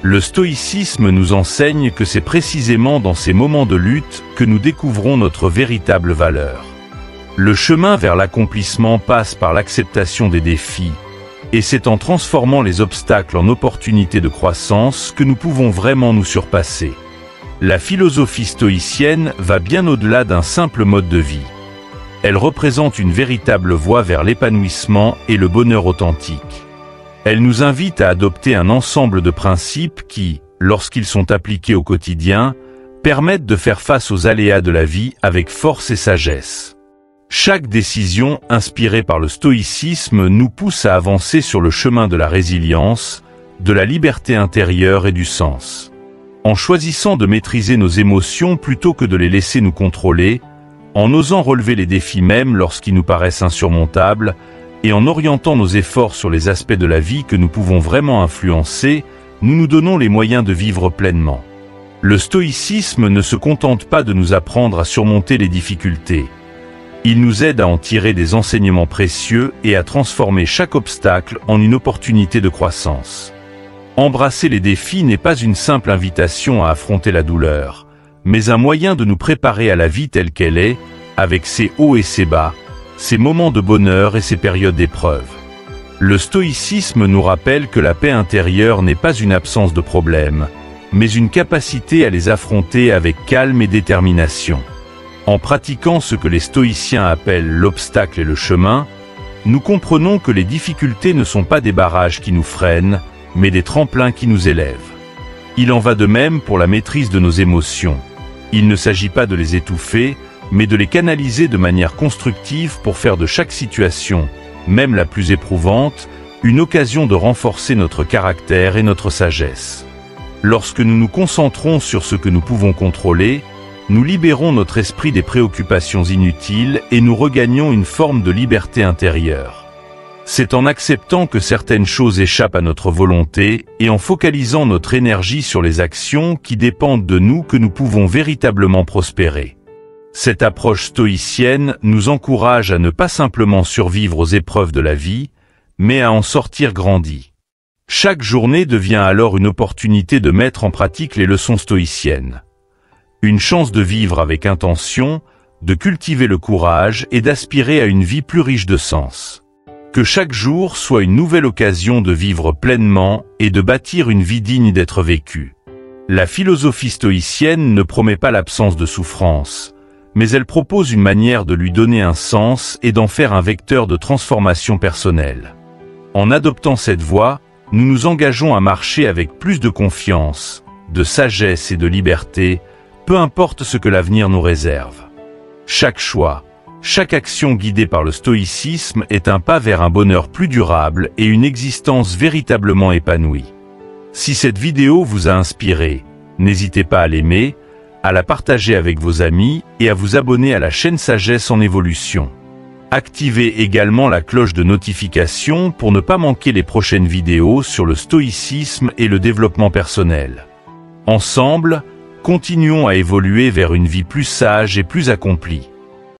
Le stoïcisme nous enseigne que c'est précisément dans ces moments de lutte que nous découvrons notre véritable valeur. Le chemin vers l'accomplissement passe par l'acceptation des défis, et c'est en transformant les obstacles en opportunités de croissance que nous pouvons vraiment nous surpasser. La philosophie stoïcienne va bien au-delà d'un simple mode de vie. Elle représente une véritable voie vers l'épanouissement et le bonheur authentique. Elle nous invite à adopter un ensemble de principes qui, lorsqu'ils sont appliqués au quotidien, permettent de faire face aux aléas de la vie avec force et sagesse. Chaque décision inspirée par le stoïcisme nous pousse à avancer sur le chemin de la résilience, de la liberté intérieure et du sens. En choisissant de maîtriser nos émotions plutôt que de les laisser nous contrôler, en osant relever les défis même lorsqu'ils nous paraissent insurmontables, et en orientant nos efforts sur les aspects de la vie que nous pouvons vraiment influencer, nous nous donnons les moyens de vivre pleinement. Le stoïcisme ne se contente pas de nous apprendre à surmonter les difficultés. Il nous aide à en tirer des enseignements précieux et à transformer chaque obstacle en une opportunité de croissance. Embrasser les défis n'est pas une simple invitation à affronter la douleur, mais un moyen de nous préparer à la vie telle qu'elle est, avec ses hauts et ses bas, ses moments de bonheur et ses périodes d'épreuve. Le stoïcisme nous rappelle que la paix intérieure n'est pas une absence de problème, mais une capacité à les affronter avec calme et détermination. En pratiquant ce que les stoïciens appellent l'obstacle et le chemin, nous comprenons que les difficultés ne sont pas des barrages qui nous freinent, mais des tremplins qui nous élèvent. Il en va de même pour la maîtrise de nos émotions. Il ne s'agit pas de les étouffer, mais de les canaliser de manière constructive pour faire de chaque situation, même la plus éprouvante, une occasion de renforcer notre caractère et notre sagesse. Lorsque nous nous concentrons sur ce que nous pouvons contrôler, nous libérons notre esprit des préoccupations inutiles et nous regagnons une forme de liberté intérieure. C'est en acceptant que certaines choses échappent à notre volonté et en focalisant notre énergie sur les actions qui dépendent de nous que nous pouvons véritablement prospérer. Cette approche stoïcienne nous encourage à ne pas simplement survivre aux épreuves de la vie, mais à en sortir grandis. Chaque journée devient alors une opportunité de mettre en pratique les leçons stoïciennes. Une chance de vivre avec intention, de cultiver le courage et d'aspirer à une vie plus riche de sens. Que chaque jour soit une nouvelle occasion de vivre pleinement et de bâtir une vie digne d'être vécue. La philosophie stoïcienne ne promet pas l'absence de souffrance, mais elle propose une manière de lui donner un sens et d'en faire un vecteur de transformation personnelle. En adoptant cette voie, nous nous engageons à marcher avec plus de confiance, de sagesse et de liberté, peu importe ce que l'avenir nous réserve. Chaque choix, chaque action guidée par le stoïcisme est un pas vers un bonheur plus durable et une existence véritablement épanouie. Si cette vidéo vous a inspiré, n'hésitez pas à l'aimer, à la partager avec vos amis et à vous abonner à la chaîne Sagesse en Évolution. Activez également la cloche de notification pour ne pas manquer les prochaines vidéos sur le stoïcisme et le développement personnel. Ensemble, continuons à évoluer vers une vie plus sage et plus accomplie.